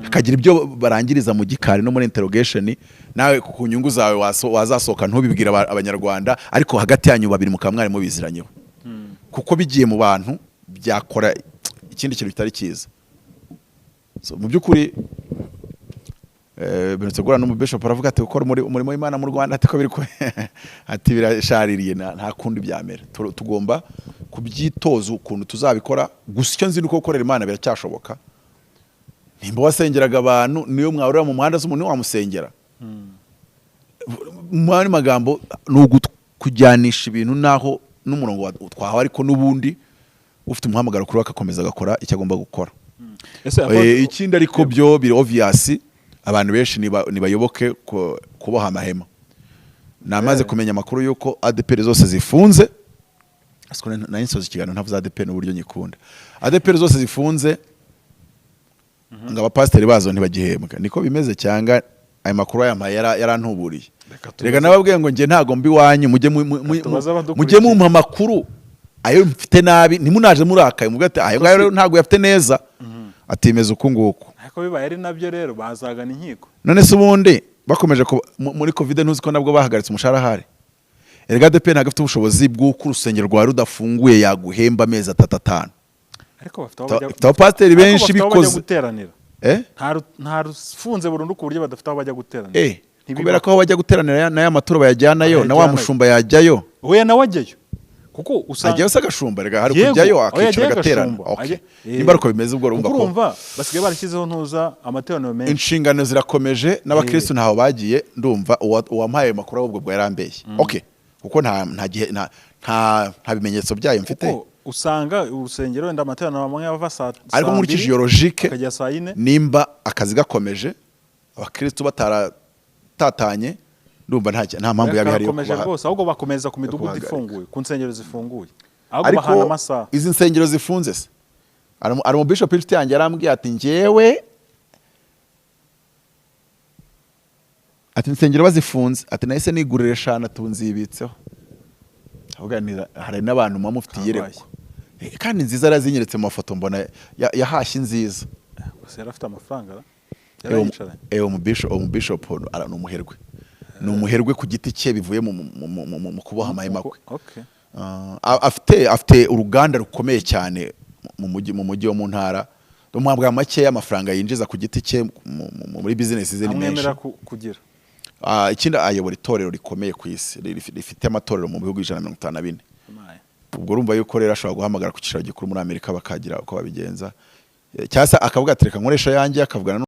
Akagira ibyo barangiriza mu gikari no muri interrogation, nawe ku nyungu zawe wazasoka ntubibwira abanyarwanda, ariko hagati yanyu babiri mukamwari mu biziranyeho, kuko bigiye mu bantu byakora ikindi kintu kitari cyiza. So mu byukuri Benetsegura no mu bishop aravuga ati gukora umurimo w'Imana mu Rwanda ati ko biri ko ati birashaririye nta kundi byamera. Tugomba kubyitoza ukuntu tuzabikora, gusa icyo nzi nuko gukorera Imana biracyashoboka. Nimba wasengeraga abantu niyo mwahurira mu muhanda z'umuntu wamusengera. Mu magambo kujyanisha ibintu naho n'umurongo twahawe, ariko n'ubundi ufite umuhamagaro kuri akakomeza agakora icyo agomba gukora. Ikindi ariko byo biri obvious, abantu benshi nibayoboke kuboha amahema. Namaze kumenya amakuru yuko ADPR zose zifunze, asiko na insozi kiganiro ntavuze ADPR n'uburyo nyikunda. ADPR zose zifunze ngo abapasiteri bazo ntibagihembwa, niko bimeze cyangwa ayo makuru yampaye yarantuburiye. rega nababwiye ngo nge ntago mbi wanyu mujye mumpa amakuru ayo mfite nabi ntimunaje murakaye mubwira ati ayo ngayo ntago yafite neza atimeza uko nguko ariko bibaye ari nabyo rero bazagana inkiko none se ubundi bakomeje muri covid ntuzi ko nabwo bahagaritse umushahara hari erega DP ntago afite ubushobozi bw'uko urusengero rwa rudafunguye yaguhemba amezi 3-5 ariko bafite abapasiteri benshi bikoze nta rufunze burundu ku buryo badafite aho bajya guteranira kubera ko aho bajya guteranira n'aya maturo bayajyanayo na wa mushumba yajyayo oya nawe ajyayo kuko usanga ajyayo se agashumba rega hari kujyayo akicara agaterana nimba uko bimeze ubwo urumva basigaye barashyizeho ntuza amateraniro menshi inshingano zirakomeje n'abakristo ntaho bagiye ndumva uwampaye ayo makuru ahubwo bwo yarambeye kuko nta bimenyetso byayo mfite usanga urusengero wenda amateraniro amwe ava saa ariko nkurikije iyo logique nimba akazi gakomeje abakristo tatanye ndumva nta mpamvu yabihari yo kubaha rwose ahubwo bakomeza ku midugudu ifunguye ku nsengero zifunguye ahubwo bahana amasaha izi nsengero zifunze se ari mu bishop inshuti yanjye yarambwiye ati ngewe ati insengero bazifunze ati nahise nigurira 5 tunzibitseho ahubwo hari n'abantu mufite yerekwa kandi nziza arazinyeretse mu mafoto mbona yahashye nziza gusa yarafite amafaranga umubishop ni umuherwe ni umuherwe ku giti cye bivuye mu kuboha amahema kwe afite uruganda rukomeye cyane mu mujyi wo mu ntara umwambwa make y'amafaranga yinjiza ku giti cye muri business ze ni menshi kugira ikindi ayobora itorero rikomeye ku isi rifite amatorero mu bihugu 154 ubwo urumva yuko rero ashobora guhamagara ku cyicaro gikuru muri Amerika bakagira uko babigenza cyasa akavuga ati reka nkoresha yanjye akavugana